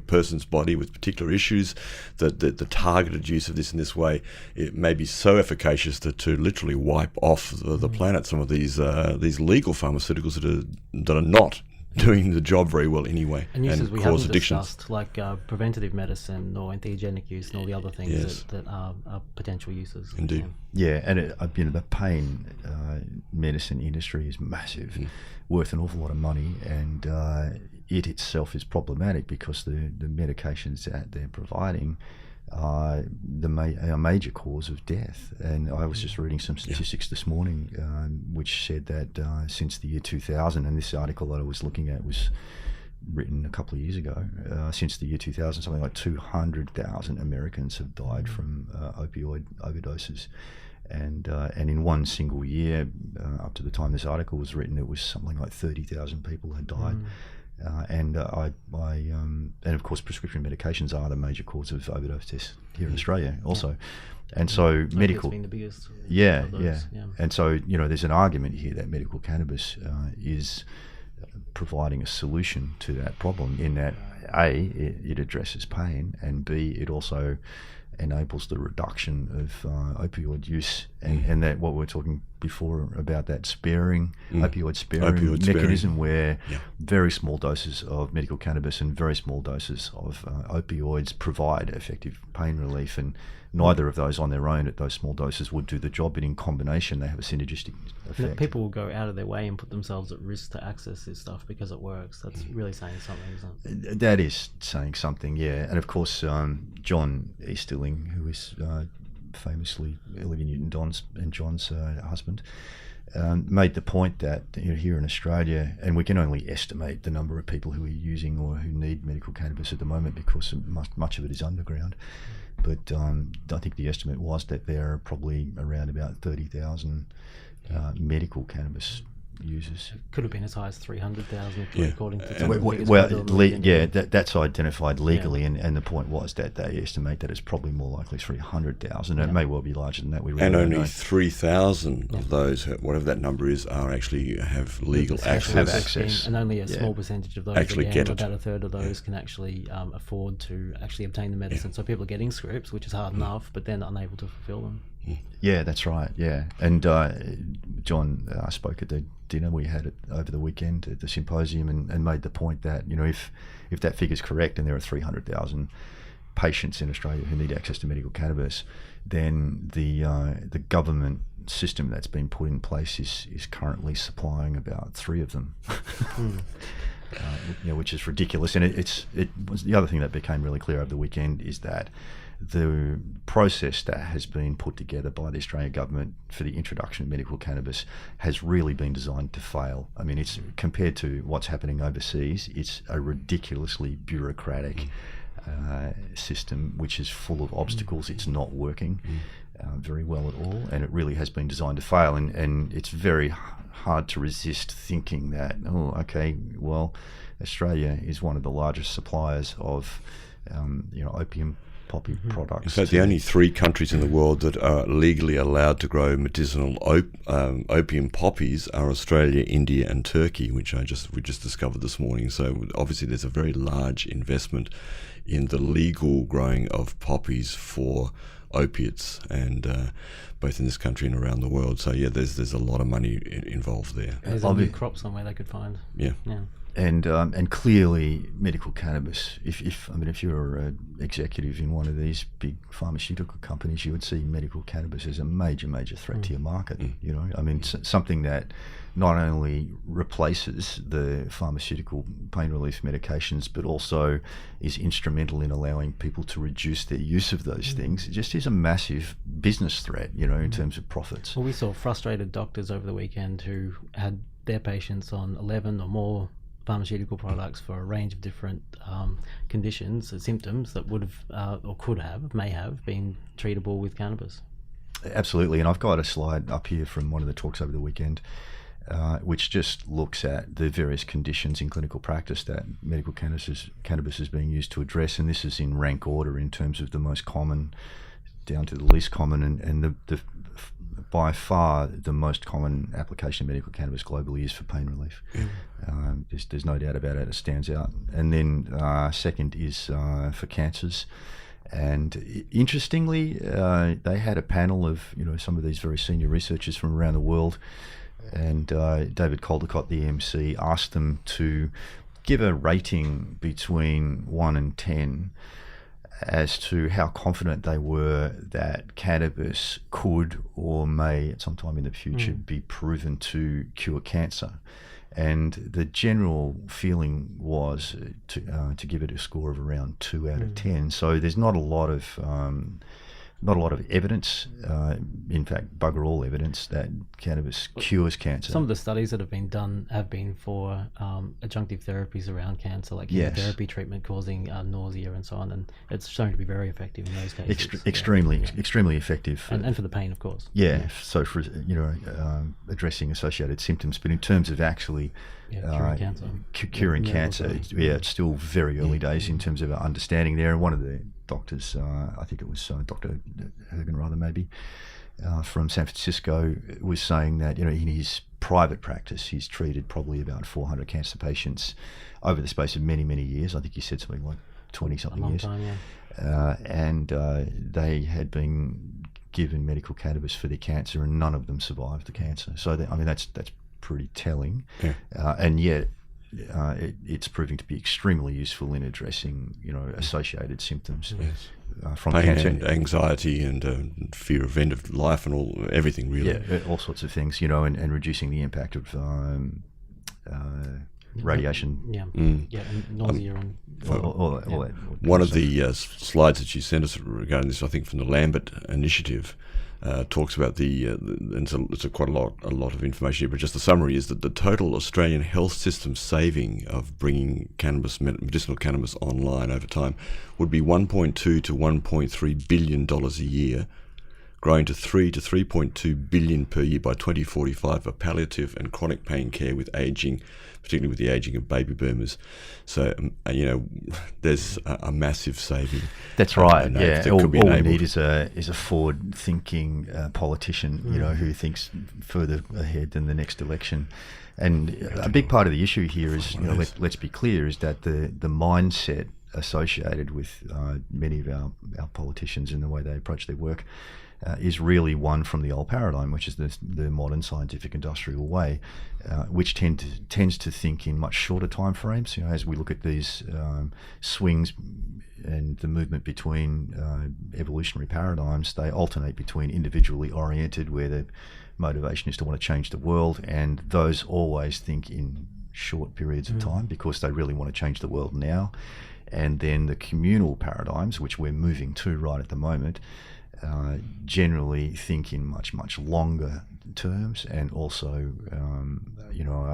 person's body with particular issues, that the targeted use of this in this way, it may be so efficacious to literally wipe off the planet some of these legal pharmaceuticals that are not doing the job very well anyway, and uses we cause haven't addictions. discussed, like preventative medicine or anti-hygienic use and all the other things Yes. that are potential uses. Indeed. Yeah, and the pain medicine industry is massive, worth an awful lot of money, and it itself is problematic because the medications that they're providing are a major cause of death. And I was just reading some statistics this morning which said that since the year 2000, and this article that I was looking at was written a couple of years ago, since the year 2000, something like 200,000 Americans have died from opioid overdoses. And in one single year, up to the time this article was written, it was something like 30,000 people had died. And of course, prescription medications are the major cause of overdose deaths here in Australia also. And so medical, been the biggest yeah, of those, yeah. And so, there's an argument here that medical cannabis is providing a solution to that problem in that A, it addresses pain, and B, it also enables the reduction of opioid use, and that what we were talking before about that opioid sparing mechanism where very small doses of medical cannabis and very small doses of opioids provide effective pain relief, and neither of those on their own at those small doses would do the job, but in combination they have a synergistic effect. People will go out of their way and put themselves at risk to access this stuff because it works. That's really saying something, isn't it? That is saying something, yeah. And of course, John Easterling, who is famously Olivia Newton-John's husband, made the point that here in Australia, and we can only estimate the number of people who are using or who need medical cannabis at the moment because much of it is underground, but I think the estimate was that there are probably around about 30,000 medical cannabis users. Could have been as high as 300,000 according to some that's identified legally, and the point was that they estimate that it's probably more likely 300,000. It may well be larger than that. We really and don't only know. 3,000 of those, whatever that number is, are actually have legal access. Have access. And only a small percentage of those actually get it. about a third of those can actually afford to actually obtain the medicine. So people are getting scripts, which is hard enough, but they're unable to fulfill them. Yeah, that's right. Yeah, and John spoke at the dinner we had over the weekend at the symposium, and made the point that if that figure's correct, and there are 300,000 patients in Australia who need access to medical cannabis, then the government system that's been put in place is currently supplying about 3 of them. Which is ridiculous. And it was the other thing that became really clear over the weekend is that the process that has been put together by the Australian government for the introduction of medical cannabis has really been designed to fail. I mean, it's compared to what's happening overseas, it's a ridiculously bureaucratic system which is full of obstacles. It's not working very well at all, and it really has been designed to fail. And it's very hard to resist thinking that, Australia is one of the largest suppliers of opium poppy products. In fact, the only 3 countries in the world that are legally allowed to grow medicinal opium poppies are Australia, India, and Turkey, which we just discovered this morning. So obviously, there's a very large investment in the legal growing of poppies for opiates, and both in this country and around the world. So there's a lot of money involved there. There's a new crop somewhere they could find. Yeah. And clearly medical cannabis, if you're an executive in one of these big pharmaceutical companies, you would see medical cannabis as a major threat to your market. Something that not only replaces the pharmaceutical pain relief medications, but also is instrumental in allowing people to reduce their use of those things. It just is a massive business threat, in terms of profits. Well, we saw frustrated doctors over the weekend who had their patients on 11 or more pharmaceutical products for a range of different conditions and symptoms that would have may have been treatable with cannabis. Absolutely, and I've got a slide up here from one of the talks over the weekend which just looks at the various conditions in clinical practice that medical cannabis is being used to address, and this is in rank order in terms of the most common down to the least common, and the by far the most common application of medical cannabis globally is for pain relief. There's no doubt about it. It stands out. And then second is for cancers. And interestingly, they had a panel of some of these very senior researchers from around the world and David Caldecott, the EMC, asked them to give a rating between 1 and 10 as to how confident they were that cannabis could or may at some time in the future be proven to cure cancer. And the general feeling was to give it a score of around 2 out of 10. So there's not a lot of evidence, in fact, bugger all evidence that cannabis cures cancer. Some of the studies that have been done have been for adjunctive therapies around cancer, like chemotherapy treatment causing nausea and so on, and it's shown to be very effective in those cases. Extremely effective. And for the pain, of course. Yeah, so for addressing associated symptoms, but in terms of actually curing cancer, it's still very early days in terms of our understanding there. And one of the doctors, I think it was Dr. Hergenrather maybe, from San Francisco, was saying that in his private practice he's treated probably about 400 cancer patients over the space of many years. I think he said something like 20-something years. Time, yeah. And they had been given medical cannabis for their cancer, and none of them survived the cancer. So that's pretty telling, and yet it's proving to be extremely useful in addressing associated symptoms from pain cancer and anxiety and fear of end of life and everything really. Yeah, all sorts of things, and reducing the impact of radiation. And nausea and all that. One of the slides that you sent us regarding this, I think from the Lambert Initiative, talks about and it's quite a lot of information here, but just the summary is that the total Australian health system saving of bringing medicinal cannabis online over time would be $1.2 to $1.3 billion a year, growing to $3 to $3.2 billion per year by 2045 for palliative and chronic pain care with aging, particularly with the aging of baby boomers. So, there's a massive saving. That's right. All we need is a forward-thinking politician, who thinks further ahead than the next election. And a big part of the issue here is, let's be clear, is that the mindset associated with many of our politicians and the way they approach their work is really one from the old paradigm, which is the modern scientific industrial way, which tends to think in much shorter time frames. As we look at these swings and the movement between evolutionary paradigms, they alternate between individually oriented, where the motivation is to want to change the world, and those always think in short periods of time because they really want to change the world now. And then the communal paradigms, which we're moving to right at the moment, generally think in much longer terms, and also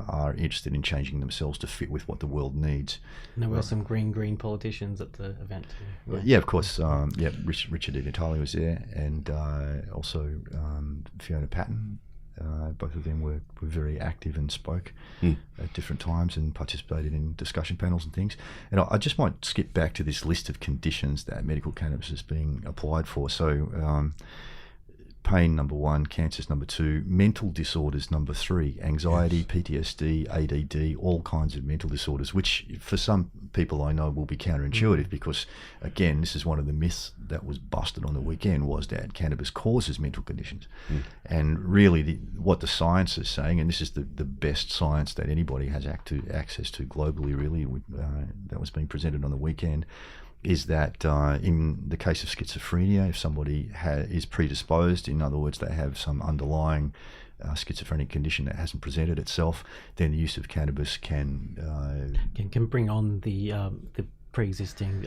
are interested in changing themselves to fit with what the world needs. And there were some green politicians at the event too. Yeah, of course. Richard Di Natale was there, and also Fiona Patton. Both of them were very active and spoke at different times and participated in discussion panels and things. And I just might skip back to this list of conditions that medical cannabis is being applied for. So pain, number 1, cancers, number 2, mental disorders, number 3, anxiety, PTSD, ADD, all kinds of mental disorders, which for some people I know will be counterintuitive because, again, this is one of the myths that was busted on the weekend, was that cannabis causes mental conditions. And really what the science is saying, and this is the best science that anybody has access to globally, really, that was being presented on the weekend, is that in the case of schizophrenia, if somebody is predisposed, in other words, they have some underlying schizophrenic condition that hasn't presented itself, then the use of cannabis can bring on the pre-existing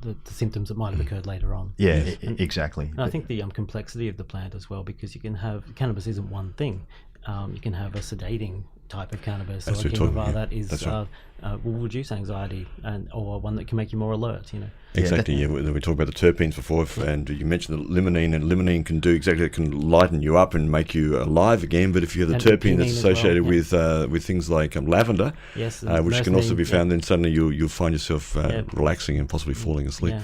the symptoms that might have occurred later on. Yeah, exactly. And I think the complexity of the plant as well, because you can have cannabis isn't one thing. You can have a sedating type of cannabis, or a chemical that is will reduce anxiety, or one that can make you more alert. Exactly. We talked about the terpenes before, and you mentioned the limonene, and limonene can do exactly. It can lighten you up and make you alive again. But if you have the terpene that's associated with things like lavender, which can also be found, then suddenly you'll find yourself relaxing and possibly falling asleep.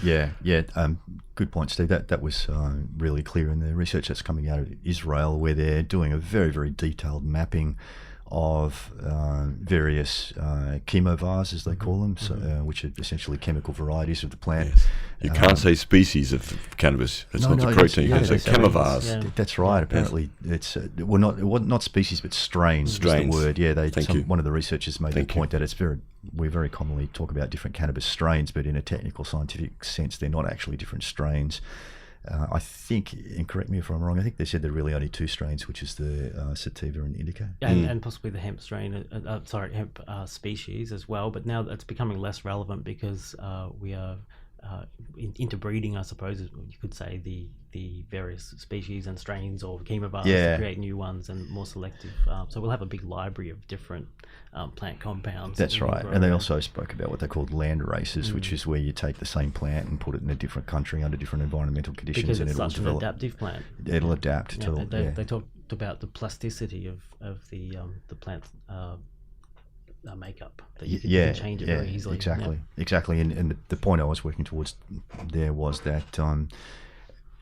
Good point, Steve. That was really clear in the research that's coming out of Israel, where they're doing a very, very detailed mapping of various chemovars, as they call them, so, which are essentially chemical varieties of the plant. Yes. You can't say species of cannabis. It's not the protein. You can say chemovars. Yeah. That's right. Apparently, it's not species, but strains. Strains. Is the word. Yeah, Thank you. one of the researchers made Thank the point that we very commonly talk about different cannabis strains, but in a technical scientific sense, they're not actually different strains. I think, and correct me if I'm wrong, I think they said there are really only two strains, which is the sativa and indica. And possibly the hemp strain, hemp species as well. But now it's becoming less relevant because we are interbreeding, I suppose, you could say, the various species and strains or chemovars to create new ones and more selective. So we'll have a big library of different plant compounds. That's right. And they also spoke about what they called land races, which is where you take the same plant and put it in a different country under different environmental conditions, because and it's it'll such an develop. adaptive plant. It'll adapt to. They talked about the plasticity of the plant makeup, that you can change it very easily. Exactly. And the point I was working towards there was that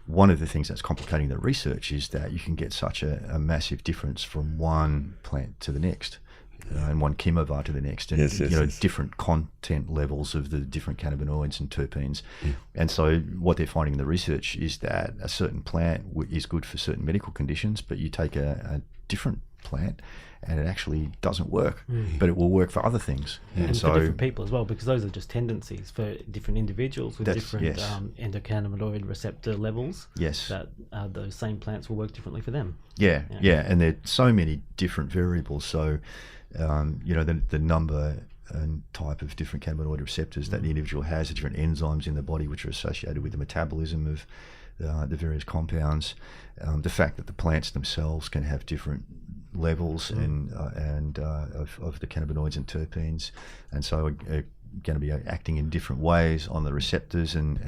one of the things that's complicating the research is that you can get such a massive difference from one plant to the next. And one chemovar to the next, and different content levels of the different cannabinoids and terpenes. And so what they're finding in the research is that a certain plant is good for certain medical conditions, but you take a different plant and it actually doesn't work, but it will work for other things. And so, for different people as well, because those are just tendencies for different individuals with different endocannabinoid receptor levels. Yes. That those same plants will work differently for them. Yeah. And there are so many different variables. So, the number and type of different cannabinoid receptors that the individual has, the different enzymes in the body which are associated with the metabolism of the various compounds, the fact that the plants themselves can have different levels of the cannabinoids and terpenes, and so are going to be acting in different ways on the receptors and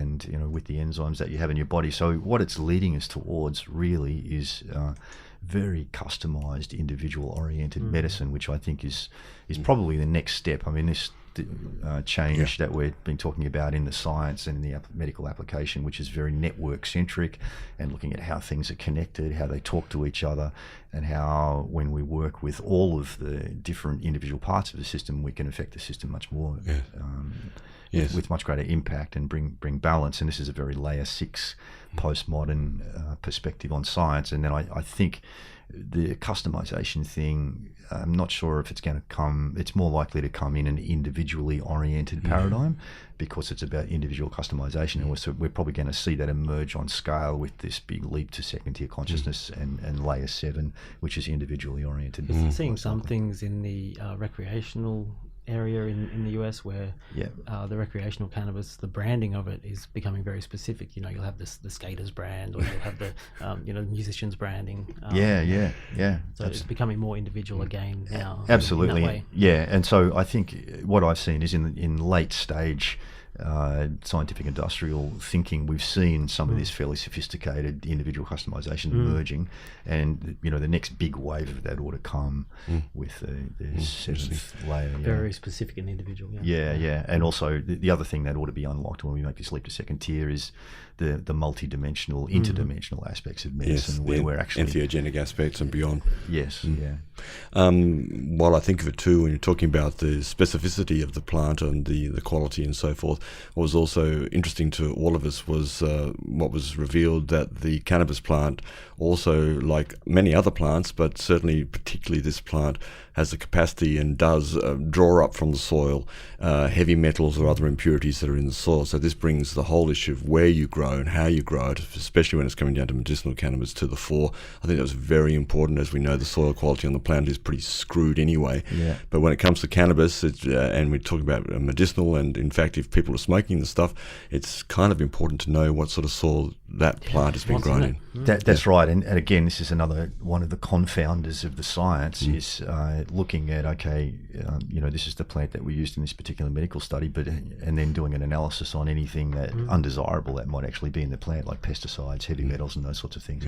with the enzymes that you have in your body. So what it's leading us towards really is very customized, individual-oriented medicine, which I think is probably the next step. I mean, this change that we've been talking about in the science and in the medical application, which is very network-centric and looking at how things are connected, how they talk to each other, and how when we work with all of the different individual parts of the system, we can affect the system much more with much greater impact and bring balance. And this is a very layer 6 postmodern perspective on science. And then I think the customization thing, I'm not sure if it's going to come. It's more likely to come in an individually oriented paradigm, because it's about individual customization, and we're probably going to see that emerge on scale with this big leap to second tier consciousness and layer 7, which is individually oriented. Seeing some things in the recreational area in the US where the recreational cannabis, the branding of it is becoming very specific. You'll have the skaters brand, or you'll have the musicians branding. So it's becoming more individual again now. Absolutely. In that way. Yeah, and so I think what I've seen is in late stage scientific industrial thinking, we've seen some of this fairly sophisticated individual customization emerging, and the next big wave of that ought to come with the 7th layer. Very specific and individual. And also the other thing that ought to be unlocked when we make this leap to second tier is the multi-dimensional, interdimensional aspects of medicine, where we're actually entheogenic aspects and beyond. While I think of it too, when you're talking about the specificity of the plant and the quality and so forth, what was also interesting to all of us was what was revealed, that the cannabis plant also, like many other plants, but certainly particularly this plant, has the capacity and does draw up from the soil heavy metals or other impurities that are in the soil. So this brings the whole issue of where you grow and how you grow it, especially when it's coming down to medicinal cannabis, to the fore. I think that was very important. As we know, the soil quality on the planet is pretty screwed anyway. But when it comes to cannabis, and we're talking about medicinal, and in fact, if people are smoking the stuff, it's kind of important to know what sort of soil that plant has been grown in. That's right. And again, this is another one of the confounders of the science, is looking at, this is the plant that we used in this particular medical study, and then doing an analysis on anything that undesirable that might actually be in the plant, like pesticides, heavy metals, and those sorts of things,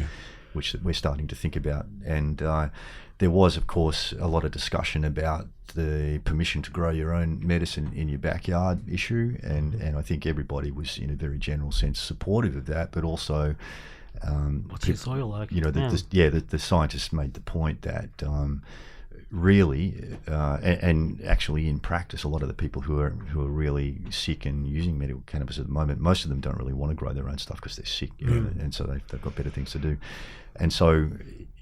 which we're starting to think about. And there was, of course, a lot of discussion about the permission to grow your own medicine in your backyard issue, and I think everybody was, in a very general sense, supportive of that, but also what's your soil like? The scientists made the point that really, and actually in practice, a lot of the people who are really sick and using medical cannabis at the moment, most of them don't really want to grow their own stuff because they're sick, and so they've got better things to do. And so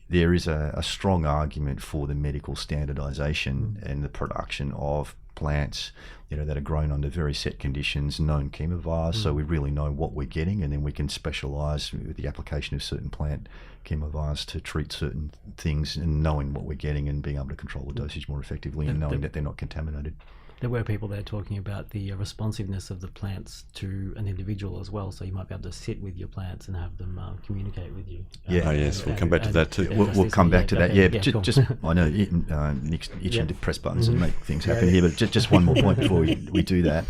there is a strong argument for the medical standardization and the production of plants, that are grown under very set conditions, known chemovars, so we really know what we're getting, and then we can specialize with the application of certain plant chemovars to treat certain things, and knowing what we're getting and being able to control the dosage more effectively, and knowing that they're not contaminated. There were people there talking about the responsiveness of the plants to an individual as well, so you might be able to sit with your plants and have them communicate with you. Yes, we'll come back to that too. We'll come back to that. Okay. But just I know Nick's itching to press buttons and make things happen here, but just one more point before we do that,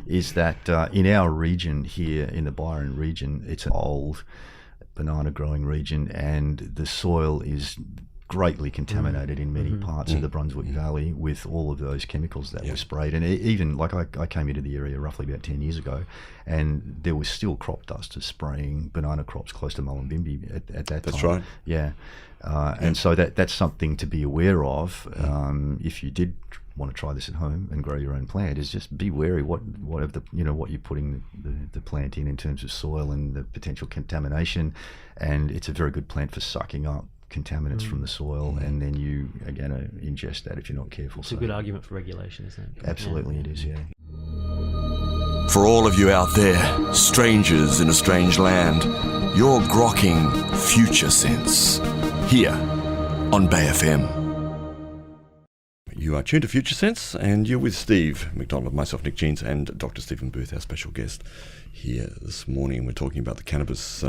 is that in our region here, in the Byron region, it's an old banana growing region, and the soil is greatly contaminated in many parts of the Brunswick Valley with all of those chemicals that were sprayed. And even like I came into the area roughly about 10 years ago, and there was still crop dusters spraying banana crops close to Mullumbimby at that time. That's right. Yeah. And so that's something to be aware of. If you did want to try this at home and grow your own plant, is just be wary what you're putting the plant in terms of soil and the potential contamination. And it's a very good plant for sucking up contaminants from the soil, and then you are going to ingest that if you're not careful. It's a good argument for regulation, isn't it? Absolutely, it is, yeah. For all of you out there, strangers in a strange land, you're grokking Future Sense here on Bay FM. You are tuned to Future Sense, and you're with Steve McDonald, myself, Nick Jeans, and Dr. Stephen Booth, our special guest here this morning. We're talking about the cannabis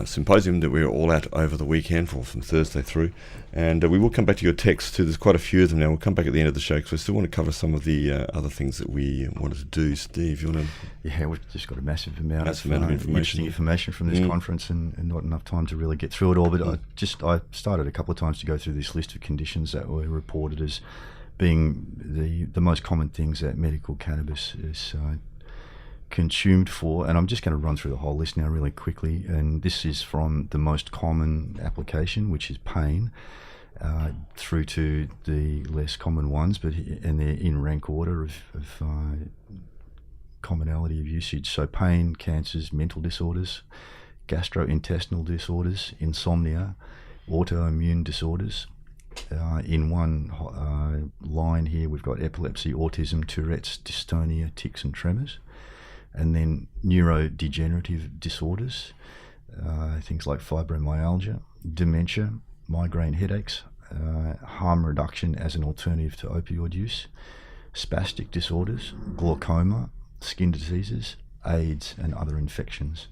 symposium that we were all at over the weekend from Thursday through, and we will come back to your texts too. There's quite a few of them now. We'll come back at the end of the show because we still want to cover some of the other things that we wanted to do. Steve, you want to? Yeah, we've just got a massive amount of information. Interesting information from this conference, and not enough time to really get through it all. But I started a couple of times to go through this list of conditions that were reported as being the most common things that medical cannabis is consumed for, and I'm just going to run through the whole list now really quickly. And this is from the most common application, which is pain, through to the less common ones, and they're in rank order of commonality of usage. So pain, cancers, mental disorders, gastrointestinal disorders, insomnia, autoimmune disorders. In one line here, we've got epilepsy, autism, Tourette's, dystonia, tics and tremors. And then neurodegenerative disorders, things like fibromyalgia, dementia, migraine headaches, harm reduction as an alternative to opioid use, spastic disorders, glaucoma, skin diseases, AIDS, and other infections.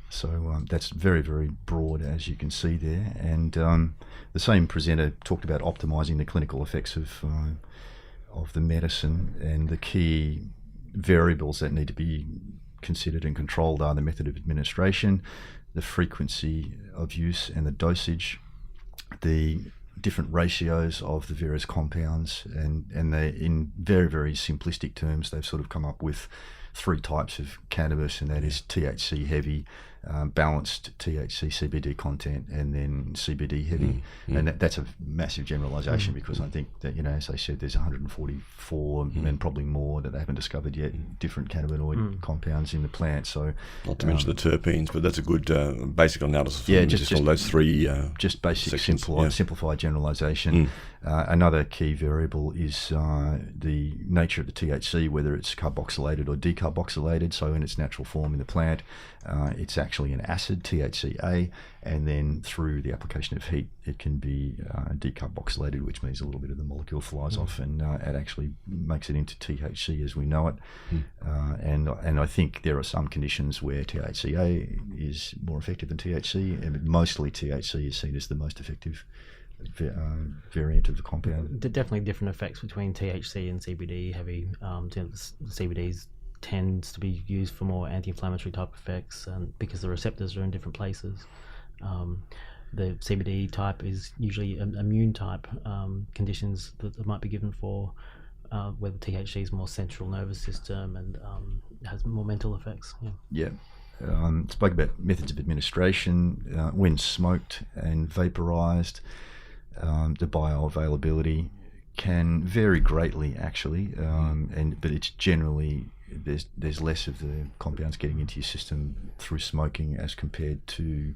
So that's very, very broad, as you can see there. And the same presenter talked about optimizing the clinical effects of the medicine, and the key variables that need to be considered and controlled are the method of administration, the frequency of use and the dosage, the different ratios of the various compounds, and they, in very, very simplistic terms, they've sort of come up with 3 types of cannabis, and that is THC heavy, balanced THC CBD content, and then CBD heavy. And that's a massive generalization, because I think that, as I said, there's 144 and probably more that they haven't discovered yet, different cannabinoid compounds in the plant. So not to mention the terpenes, but that's a good basic analysis. Just all those 3 just basic sections, simplified generalization. Another key variable is the nature of the THC, whether it's carboxylated or decarboxylated. So in its natural form in the plant, it's actually an acid, THCA, and then through the application of heat, it can be decarboxylated, which means a little bit of the molecule flies off, and it actually makes it into THC as we know it. And I think there are some conditions where THCA is more effective than THC, and mostly THC is seen as the most effective variant of the compound. Definitely different effects between THC and CBD heavy. CBDs tends to be used for more anti-inflammatory type effects, because the receptors are in different places. The CBD type is usually immune type conditions that might be given for, where the THC is more central nervous system and has more mental effects. Spoke about methods of administration when smoked and vaporized. the bioavailability can vary greatly, actually, but it's generally there's less of the compounds getting into your system through smoking as compared to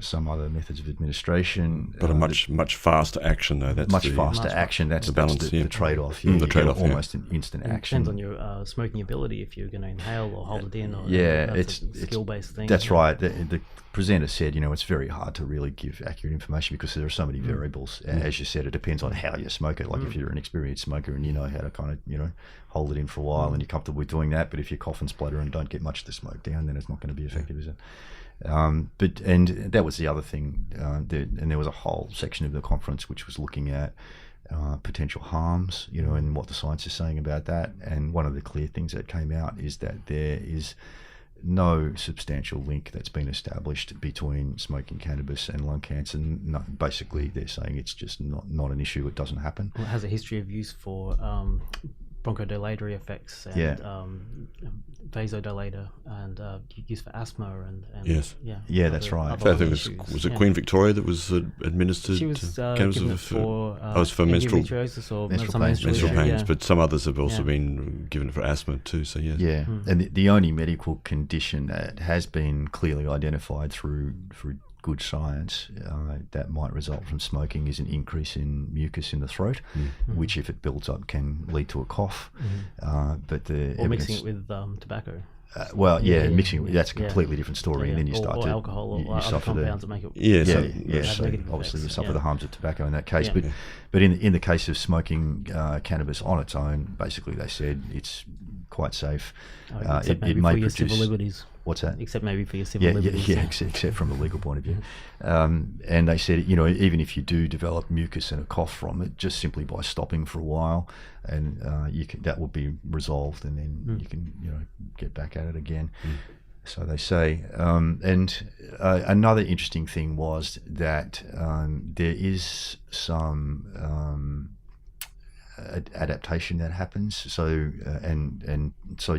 some other methods of administration. But a much faster action, though. That's faster action. That's the balance. the trade-off. The trade-off. Almost an instant action. Depends on your smoking ability, if you're going to inhale or hold it in. Or it's a skill-based thing. That's right. The presenter said, it's very hard to really give accurate information because there are so many variables. As you said, it depends on how you smoke it. Like if you're an experienced smoker and you know how to kind of hold it in for a while and you're comfortable with doing that, but if you cough and splutter and don't get much of the smoke down, then it's not going to be effective, is it? But that was the other thing, and there was a whole section of the conference which was looking at potential harms, and what the science is saying about that. And one of the clear things that came out is that there is no substantial link that's been established between smoking cannabis and lung cancer. No, basically, they're saying it's just not an issue. It doesn't happen. Well, it has a history of use for bronchodilatory effects and vasodilator and used for asthma and yes, that's right. I think was it Queen Victoria that was administered? She was cannabis given it for for menstrual endometriosis or menstrual pains, but some others have also been given it for asthma too. So yes, and the only medical condition that has been clearly identified through good science that might result from smoking is an increase in mucus in the throat, which, if it builds up, can lead to a cough. But the or mixing it with tobacco. Mixing that's a completely different story, and then you start or to alcohol or you other suffer compounds that make it so obviously you suffer the harms of tobacco in that case. But in the case of smoking cannabis on its own, basically they said it's quite safe. Except maybe for your civil liberties. What's that? Except maybe for your civil liberties. Except from a legal point of view. And they said, even if you do develop mucus and a cough from it, just simply by stopping for a while, and that will be resolved, and then you can get back at it again. So they say. And another interesting thing was that there is some adaptation that happens. So so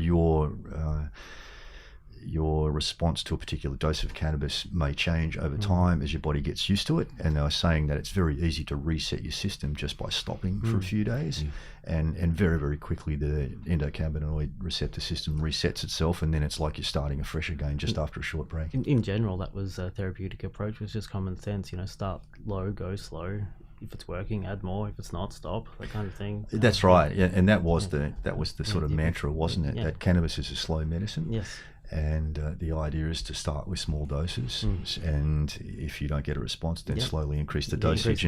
your response to a particular dose of cannabis may change over time as your body gets used to it. And they were saying that it's very easy to reset your system just by stopping for a few days. And very, very quickly the endocannabinoid receptor system resets itself, and then it's like you're starting afresh again just after a short break. In general, that was a therapeutic approach. Was just common sense. Start low, go slow. If it's working, add more. If it's not, stop. That kind of thing. That's right. Yeah, and that was the sort of mantra, wasn't it? That cannabis is a slow medicine. Yes. And the idea is to start with small doses, and if you don't get a response, then slowly increase the dosage.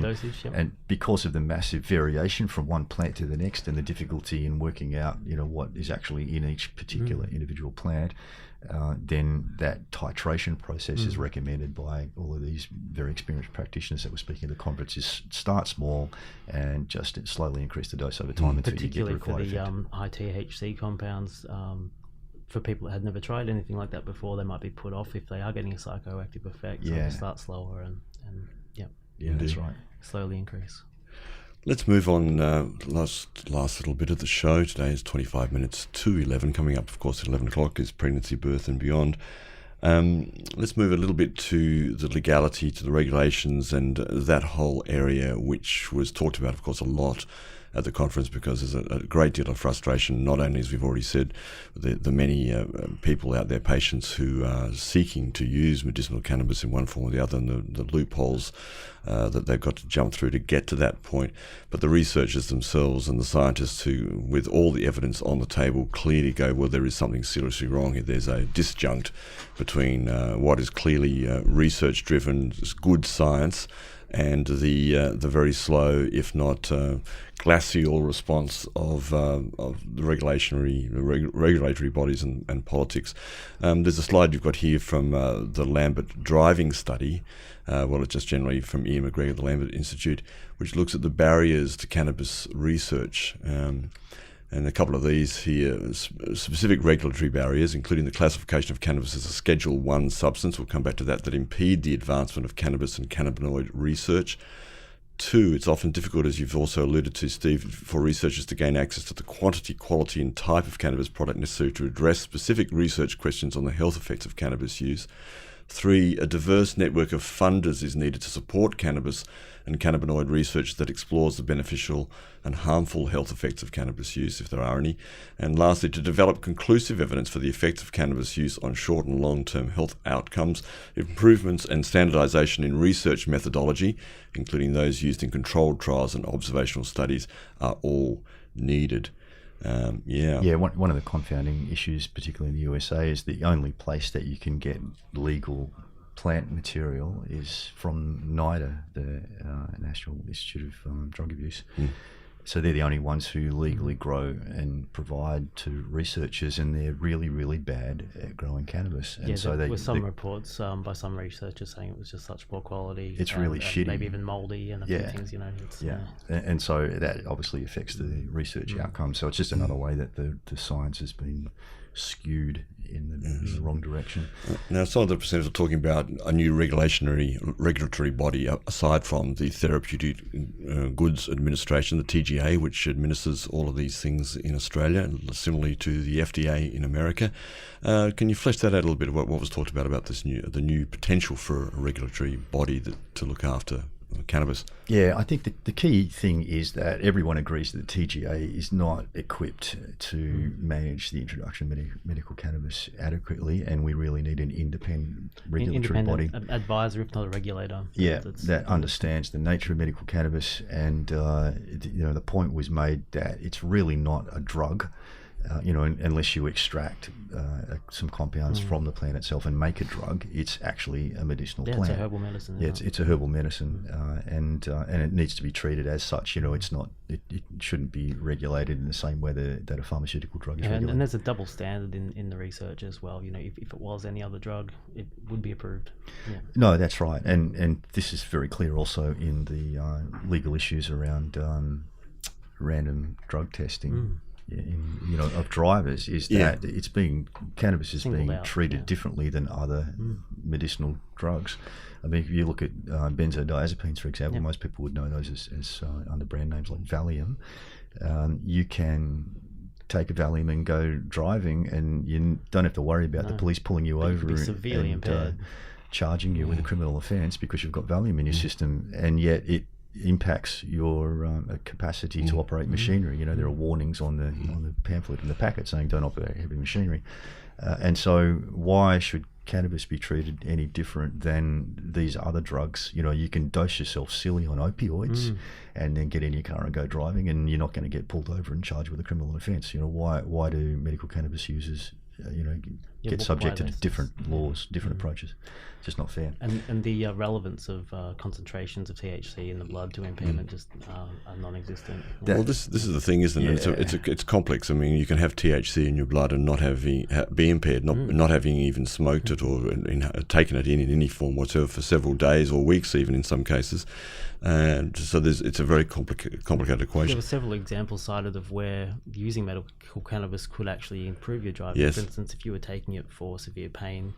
And because of the massive variation from one plant to the next, and the difficulty in working out, what is actually in each particular individual plant, then that titration process is recommended by all of these very experienced practitioners that were speaking at the conference. Is start small and just slowly increase the dose over time until you get the required effect. Particularly for the high THC compounds. For people that had never tried anything like that before, they might be put off if they are getting a psychoactive effect. So they start slower and that's right. Slowly increase. Let's move on. Last little bit of the show today is 25 minutes to 11. Coming up, of course, at 11 o'clock is pregnancy, birth, and beyond. Let's move a little bit to the legality, to the regulations, and that whole area, which was talked about, of course, a lot at the conference, because there's a great deal of frustration, not only, as we've already said, the many people out there, patients who are seeking to use medicinal cannabis in one form or the other, and the loopholes that they've got to jump through to get to that point, but the researchers themselves and the scientists who, with all the evidence on the table, clearly go, well, there is something seriously wrong here. There's a disjunct between what is clearly research-driven, good science, and the very slow, if not glacial, response of the regulatory bodies and politics. There's a slide you've got here from the Lambert driving study. It's just generally from Ian McGregor, the Lambert Institute, which looks at the barriers to cannabis research. And a couple of these here, specific regulatory barriers, including the classification of cannabis as a Schedule 1 substance, we'll come back to that impede the advancement of cannabis and cannabinoid research. 2, it's often difficult, as you've also alluded to, Steve, for researchers to gain access to the quantity, quality, and type of cannabis product necessary to address specific research questions on the health effects of cannabis use. 3, a diverse network of funders is needed to support cannabis and cannabinoid research that explores the beneficial and harmful health effects of cannabis use, if there are any. And lastly, to develop conclusive evidence for the effects of cannabis use on short and long-term health outcomes, improvements and standardization in research methodology, including those used in controlled trials and observational studies, are all needed. One of the confounding issues, particularly in the USA, is the only place that you can get legal plant material is from NIDA, the National Institute of Drug Abuse. So they're the only ones who legally grow and provide to researchers, and they're really, really bad at growing cannabis. And so there were some reports by some researchers saying it was just such poor quality. It's really shitty. Maybe even mouldy and a few things, And so that obviously affects the research outcome. So it's just another way that the science has been skewed in the wrong direction. Now, some of the presenters are talking about a new regulatory body aside from the Therapeutic Goods Administration, the TGA, which administers all of these things in Australia, similarly to the FDA in America. Can you flesh that out a little bit? What was talked about the new potential for a regulatory body to look after cannabis? Yeah, I think the key thing is that everyone agrees that the TGA is not equipped to manage the introduction of medical cannabis adequately, and we really need an independent regulatory body. Advisor, if not a regulator. Yeah, that understands the nature of medical cannabis, and the point was made that it's really not a drug. Unless you extract some compounds from the plant itself and make a drug, it's actually a medicinal plant. It's a herbal medicine. Yeah, it's a herbal medicine, and it needs to be treated as such. It's not. It shouldn't be regulated in the same way that a pharmaceutical drug is regulated. And there's a double standard in the research as well. If it was any other drug, it would be approved. Yeah. No, that's right, and this is very clear also in the legal issues around random drug testing. Of drivers, is that cannabis is being treated differently than other medicinal drugs. I mean, if you look at benzodiazepines, for example, most people would know those as under brand names like Valium. You can take a Valium and go driving, and you don't have to worry about the police pulling you over and charging you with a criminal offence because you've got Valium in your system, and yet it impacts your capacity to operate machinery. There are warnings on the pamphlet and the packet saying don't operate heavy machinery, and so why should cannabis be treated any different than these other drugs? You can dose yourself silly on opioids and then get in your car and go driving, and you're not going to get pulled over and charged with a criminal offence. Why do medical cannabis users get subject to different laws, different approaches? It's just not fair. And the relevance of concentrations of THC in the blood to impairment just are non-existent. Well, this is the thing, isn't it? It's complex. I mean, you can have THC in your blood and not be impaired, not having even smoked it or taken it in any form whatsoever for several days or weeks, even in some cases. And so it's a very complicated equation. There were several examples cited of where using medical cannabis could actually improve your driving. Yes. For instance, if you were taking it for severe pain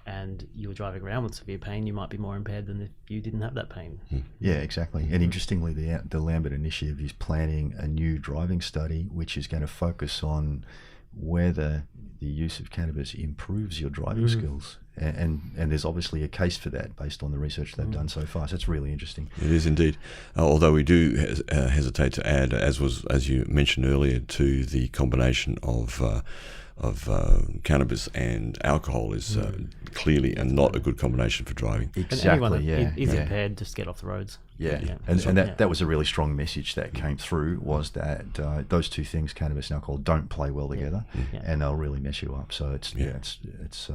and you were driving around with severe pain, you might be more impaired than if you didn't have that pain. Yeah, exactly. And interestingly, the Lambert Initiative is planning a new driving study which is going to focus on whether the use of cannabis improves your driving skills. And there's obviously a case for that based on the research they've done so far. So it's really interesting. It is indeed. Although we do hesitate to add, as you mentioned earlier, to the combination of cannabis and alcohol is clearly not a good combination for driving. Exactly. Anyone is impaired, just get off the roads. And that was a really strong message that came through, was that those two things, cannabis and alcohol, don't play well together, and they'll really mess you up. So it's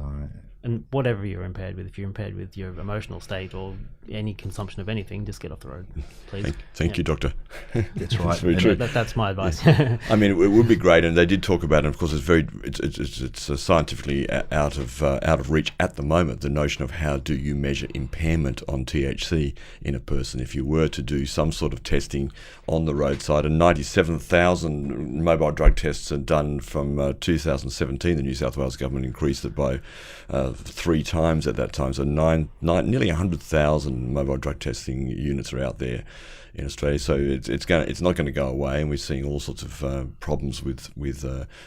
and whatever you're impaired with, if you're impaired with your emotional state or any consumption of anything, just get off the road, please. Thank you, Doctor. That's right. That's very true. That's my advice. I mean, it would be great, and they did talk about it. Of course, it's scientifically out of reach at the moment. The notion of how do you measure impairment on THC in a person? If you were to do some sort of testing on the roadside, and 97,000 mobile drug tests are done from 2017. The New South Wales government increased it by 3 times at that time. So nearly 100,000 mobile drug testing units are out there in Australia. So it's not going to go away, and we're seeing all sorts of problems with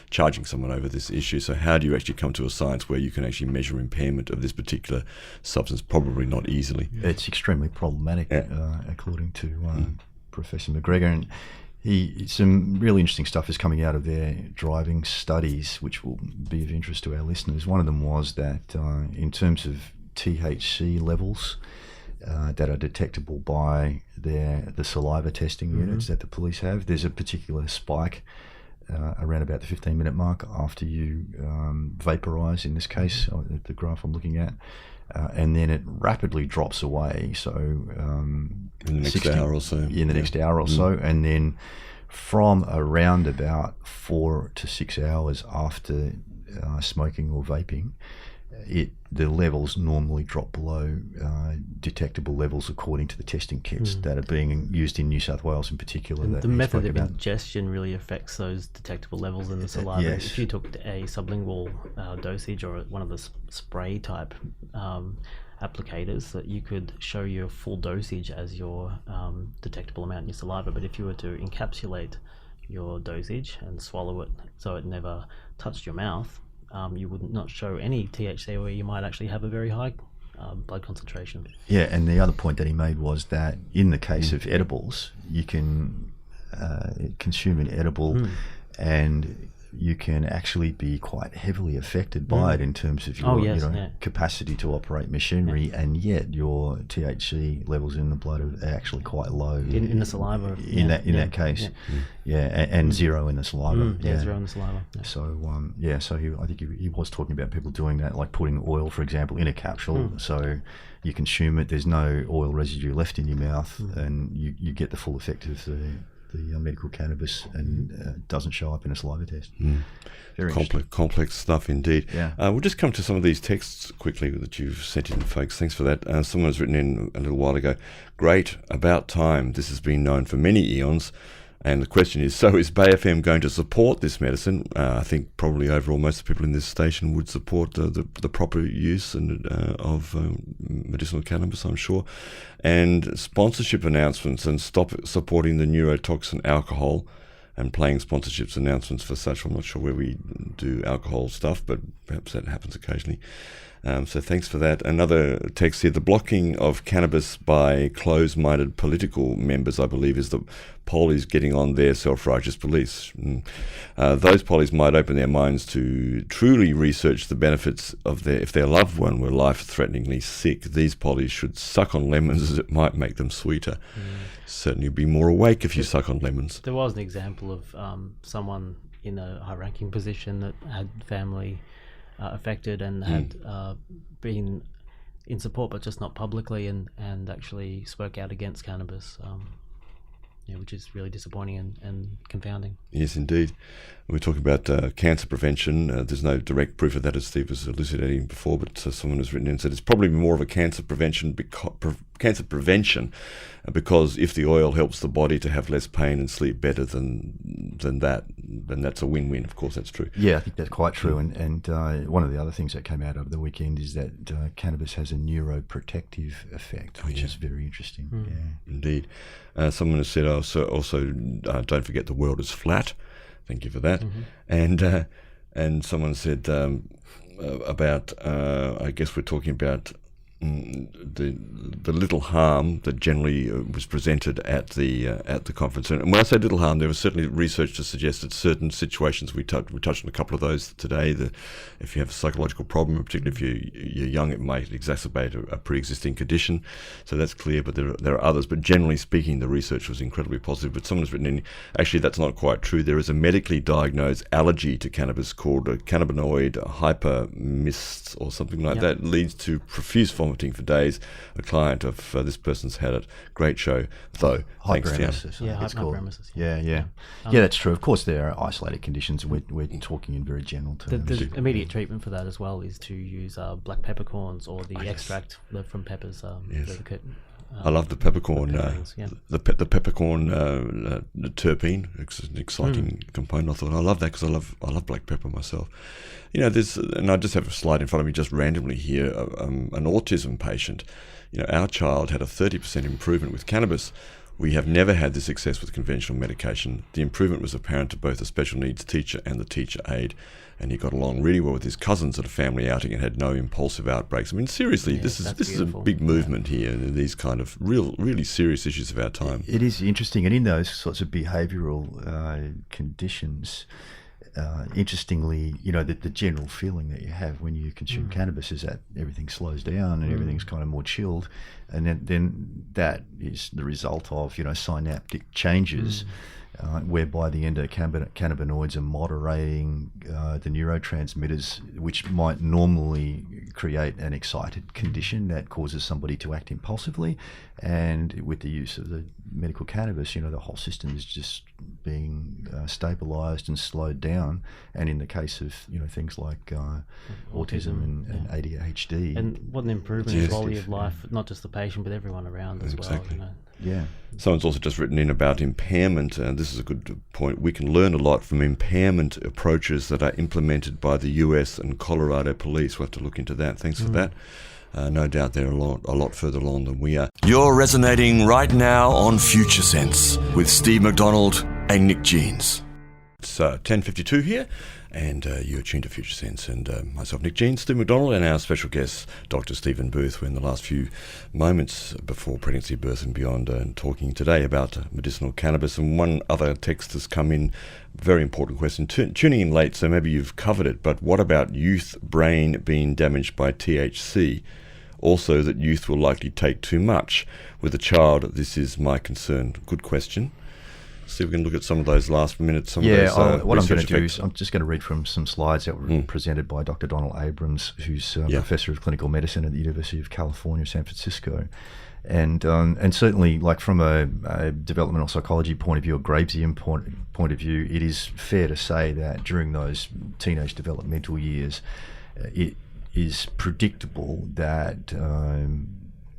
charging someone over this issue. So how do you actually come to a science where you can actually measure impairment of this particular substance? Probably not easily. It's extremely problematic, according to Professor McGregor. And some really interesting stuff is coming out of their driving studies, which will be of interest to our listeners. One of them was that in terms of THC levels that are detectable by the saliva testing units that the police have, there's a particular spike around about the 15-minute mark after you vaporize, in this case, the graph I'm looking at. And then it rapidly drops away. So in the next hour or so. In the next hour or so, and then from around about 4 to 6 hours after smoking or vaping, the levels normally drop below detectable levels according to the testing kits that are being used in New South Wales in particular. And the method of ingestion really affects those detectable levels in the saliva. Yes. If you took a sublingual dosage or one of the spray type applicators, that you could show your full dosage as your detectable amount in your saliva, but if you were to encapsulate your dosage and swallow it so it never touched your mouth, you would not show any THC, where you might actually have a very high blood concentration. Yeah, and the other point that he made was that in the case of edibles, you can consume an edible and you can actually be quite heavily affected by it in terms of your capacity to operate machinery, and yet your THC levels in the blood are actually quite low in the saliva. In that case, and zero in the saliva. Zero in the saliva. Yeah. So I think he was talking about people doing that, like putting oil, for example, in a capsule, so you consume it. There's no oil residue left in your mouth, and you get the full effect of the medical cannabis, and doesn't show up in a saliva test. Very complex stuff indeed. Yeah. We'll just come to some of these texts quickly that you've sent in, folks. Thanks for that. Someone has written in a little while ago, great, about time. This has been known for many eons. And the question is, so is Bay FM going to support this medicine? I think probably overall most of the people in this station would support the proper use of medicinal cannabis, I'm sure. And sponsorship announcements, and stop supporting the neurotoxin alcohol and playing sponsorships announcements for such. I'm not sure where we do alcohol stuff, but perhaps that happens occasionally. So thanks for that. Another text here, the blocking of cannabis by closed-minded political members, I believe, is the pollies getting on their self-righteous beliefs. Those pollies might open their minds to truly research the benefits of if their loved one were life-threateningly sick. These pollies should suck on lemons, as it might make them sweeter. Certainly be more awake if you suck on lemons. There was an example of someone in a high-ranking position that had family affected and had been in support, but just not publicly, and actually spoke out against cannabis, which is really disappointing and confounding. Yes, indeed. We're talking about cancer prevention. There's no direct proof of that, as Steve was elucidating before, but someone has written in and said it's probably more of a cancer prevention because if the oil helps the body to have less pain and sleep better than that, then that's a win-win. Of course, that's true. Yeah, I think that's quite true. And one of the other things that came out over the weekend is that cannabis has a neuroprotective effect, which is very interesting. Yeah, indeed. Someone has said also don't forget the world is flat. Thank you for that. And someone said about I guess we're talking about the little harm that generally was presented at the conference. And when I say little harm, there was certainly research to suggest that certain situations, we touched on a couple of those today, that if you have a psychological problem, particularly if you're young, it might exacerbate a pre-existing condition. So that's clear, but there are others. But generally speaking, the research was incredibly positive. But someone has written in, actually that's not quite true. There is a medically diagnosed allergy to cannabis called a cannabinoid hypermesis or something like that. It leads to profuse vomiting for days. A client of this person's had it. Great show, though. Thanks, Tian. Hyperemesis. Yeah, that's true. Of course, there are isolated conditions. We're talking in very general terms. The immediate treatment for that as well is to use black peppercorns or the extract from peppers, the I love the peppercorn, yeah. the peppercorn terpene. It's an exciting component. I thought I love that because I love black pepper myself. You know, and I just have a slide in front of me just randomly here. An autism patient. You know, our child had a 30% improvement with cannabis. We have never had this success with conventional medication. The improvement was apparent to both the special needs teacher and the teacher aide, and he got along really well with his cousins at a family outing and had no impulsive outbreaks. I mean, seriously, this is a big movement here in these kind of really serious issues of our time. It is interesting, and in those sorts of behavioural conditions, interestingly, you know, the general feeling that you have when you consume cannabis is that everything slows down and everything's kind of more chilled, and then that is the result of, you know, synaptic changes whereby the endocannabinoids are moderating the neurotransmitters, which might normally create an excited condition that causes somebody to act impulsively. And with the use of the medical cannabis, you know, the whole system is just being stabilized and slowed down. And in the case of, you know, things like autism and ADHD, and what an improvement in quality of life, not just the patient but everyone around as well. You know. Yeah. Someone's also just written in about impairment, and this is a good point. We can learn a lot from impairment approaches that are implemented by the US and Colorado police. We'll have to look into that. Thanks for that. No doubt they're a lot further along than we are. You're resonating right now on Future Sense with Steve McDonald and Nick Jeans. It's 10:52 here, and you're tuned to Future Sense, and myself, Nick Jeans, Steve McDonald, and our special guest, Dr. Stephen Booth. We're in the last few moments before pregnancy, birth and beyond, and talking today about medicinal cannabis. And one other text has come in, very important question. Tuning in late, so maybe you've covered it, but what about youth brain being damaged by THC? Also, that youth will likely take too much. With a child, this is my concern. Good question. See if we can look at some of those last minutes. What I'm going to do is I'm just going to read from some slides that were presented by Dr. Donald Abrams, who's Professor of Clinical Medicine at the University of California, San Francisco. And certainly, like from a developmental psychology point of view, a Gravesian point of view, it is fair to say that during those teenage developmental years, it is predictable that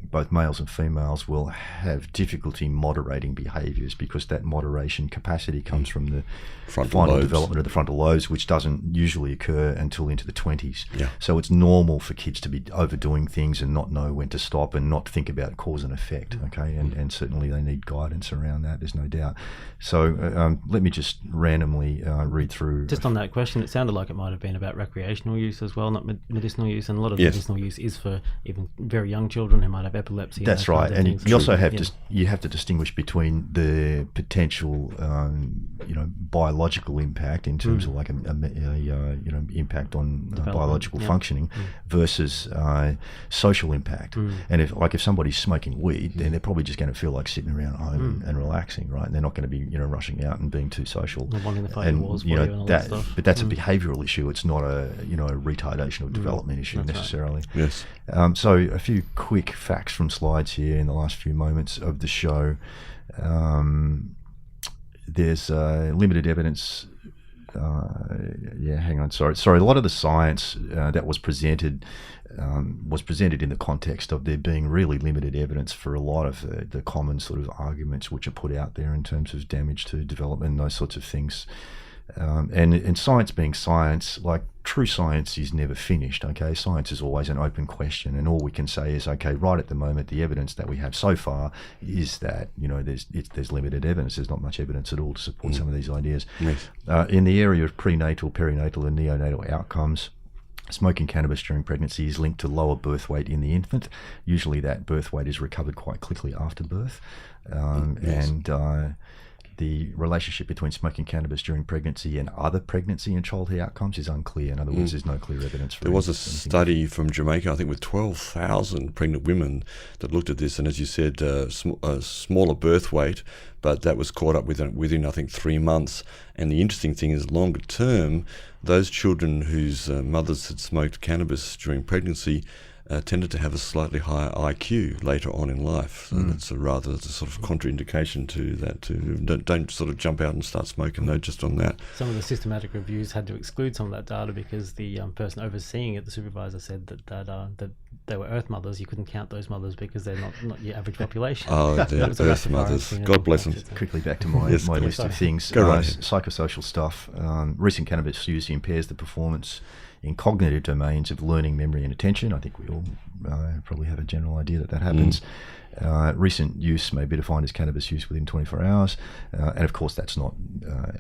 both males and females will have difficulty moderating behaviours, because that moderation capacity comes from the final development of the frontal lobes, which doesn't usually occur until into the 20s. Yeah. So it's normal for kids to be overdoing things and not know when to stop and not think about cause and effect, okay? And certainly they need guidance around that, there's no doubt. So let me just randomly read through. Just on that question, it sounded like it might have been about recreational use as well, not medicinal use, and a lot of medicinal use is for even very young children who might have epilepsy. That's right, and you also have you have to distinguish between the potential, biological impact in terms of like a impact on biological functioning versus social impact. And if somebody's smoking weed, then they're probably just going to feel like sitting around at home and relaxing, right? And they're not going to be rushing out and being too social. Wanting to fight wars and all that stuff. But that's a behavioural issue. It's not a retardation or development issue necessarily. Right. Yes. So a few quick facts from slides here in the last few moments of the show. There's limited evidence. Hang on. Sorry. A lot of the science that was presented in the context of there being really limited evidence for a lot of the common sort of arguments which are put out there in terms of damage to development and those sorts of things. And science being science, like true science is never finished, okay? Science is always an open question, and all we can say is, okay, right at the moment, the evidence that we have so far is that, there's limited evidence. There's not much evidence at all to support some of these ideas. Yes. In the area of prenatal, perinatal, and neonatal outcomes, smoking cannabis during pregnancy is linked to lower birth weight in the infant. Usually that birth weight is recovered quite quickly after birth. And the relationship between smoking cannabis during pregnancy and other pregnancy and childhood outcomes is unclear. In other words, there's no clear evidence for it. There was a study from Jamaica, I think, with 12,000 pregnant women that looked at this, and as you said, a smaller birth weight, but that was caught up within, I think, 3 months. And the interesting thing is, longer term, those children whose mothers had smoked cannabis during pregnancy tended to have a slightly higher IQ later on in life. So that's a sort of contraindication to that. Don't sort of jump out and start smoking, though, just on that. Some of the systematic reviews had to exclude some of that data because the person overseeing it, the supervisor, said that they were Earth mothers, you couldn't count those mothers because they're not your average population. Oh, It the was a Earth Rastafarian mothers. thing. God bless them. Quickly back to my, Yes, my go list on. of things. Go right ahead. Psychosocial stuff. Recent cannabis use impairs the performance in cognitive domains of learning, memory, and attention. I think we all probably have a general idea that happens. Recent use may be defined as cannabis use within 24 hours. And of course, that's not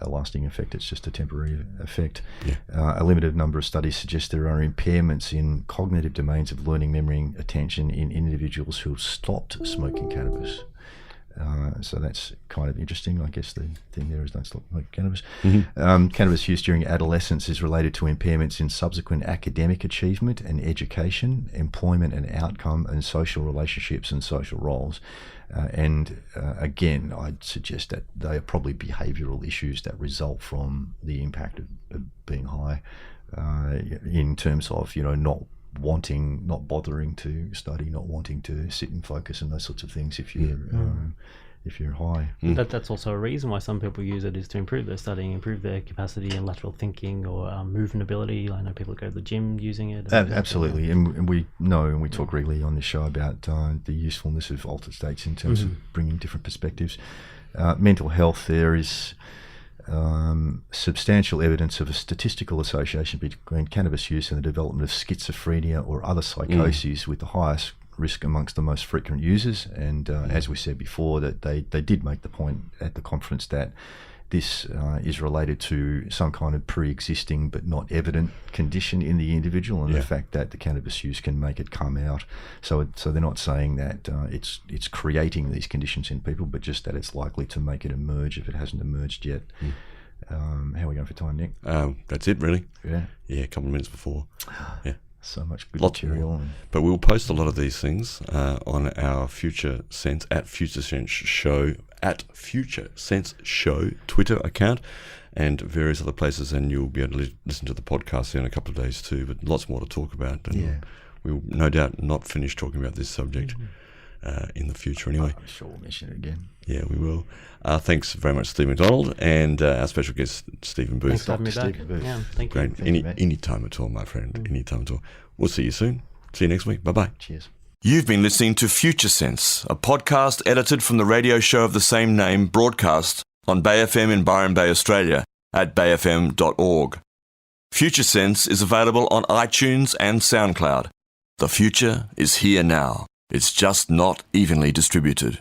a lasting effect, it's just a temporary effect. A limited number of studies suggest there are impairments in cognitive domains of learning, memory, and attention in individuals who have stopped smoking cannabis. So that's kind of interesting. I guess the thing there is don't stop smoking cannabis. Cannabis use during adolescence is related to impairments in subsequent academic achievement and education, employment and outcome, and social relationships and social roles. Again, I'd suggest that they are probably behavioural issues that result from the impact of being high, in terms of not bothering to study, not wanting to sit and focus, and those sorts of things. If you're high, That's also a reason why some people use it, is to improve their studying, improve their capacity and lateral thinking, or movement ability. I know people go to the gym using it. Absolutely, and we know, and we talk regularly on this show about the usefulness of altered states in terms of bringing different perspectives. Mental health, there is substantial evidence of a statistical association between cannabis use and the development of schizophrenia or other psychoses, with the highest risk amongst the most frequent users. And as we said before, that they did make the point at the conference that this is related to some kind of pre-existing but not evident condition in the individual, and the fact that the cannabis use can make it come out. So they're not saying that it's creating these conditions in people, but just that it's likely to make it emerge if it hasn't emerged yet. How are we going for time, Nick? That's it, really. Yeah, A couple of minutes before. Yeah. so much good Lots material. more. But we'll post a lot of these things on our Future Sense at Future Sense Show Twitter account, and various other places, and you'll be able to listen to the podcast in a couple of days too. But lots more to talk about, and we'll no doubt not finish talking about this subject in the future anyway. I'm sure we'll mention it again. Yeah, we will. Thanks very much, Steve McDonald, and our special guest, Stephen Booth. Thanks for having me back. Stephen Booth. Yeah, thank you. Great. Any time at all, my friend. Any time at all. We'll see you soon. See you next week. Bye-bye. Cheers. You've been listening to Future Sense, a podcast edited from the radio show of the same name, broadcast on Bay FM in Byron Bay, Australia, at bayfm.org. Future Sense is available on iTunes and SoundCloud. The future is here now. It's just not evenly distributed.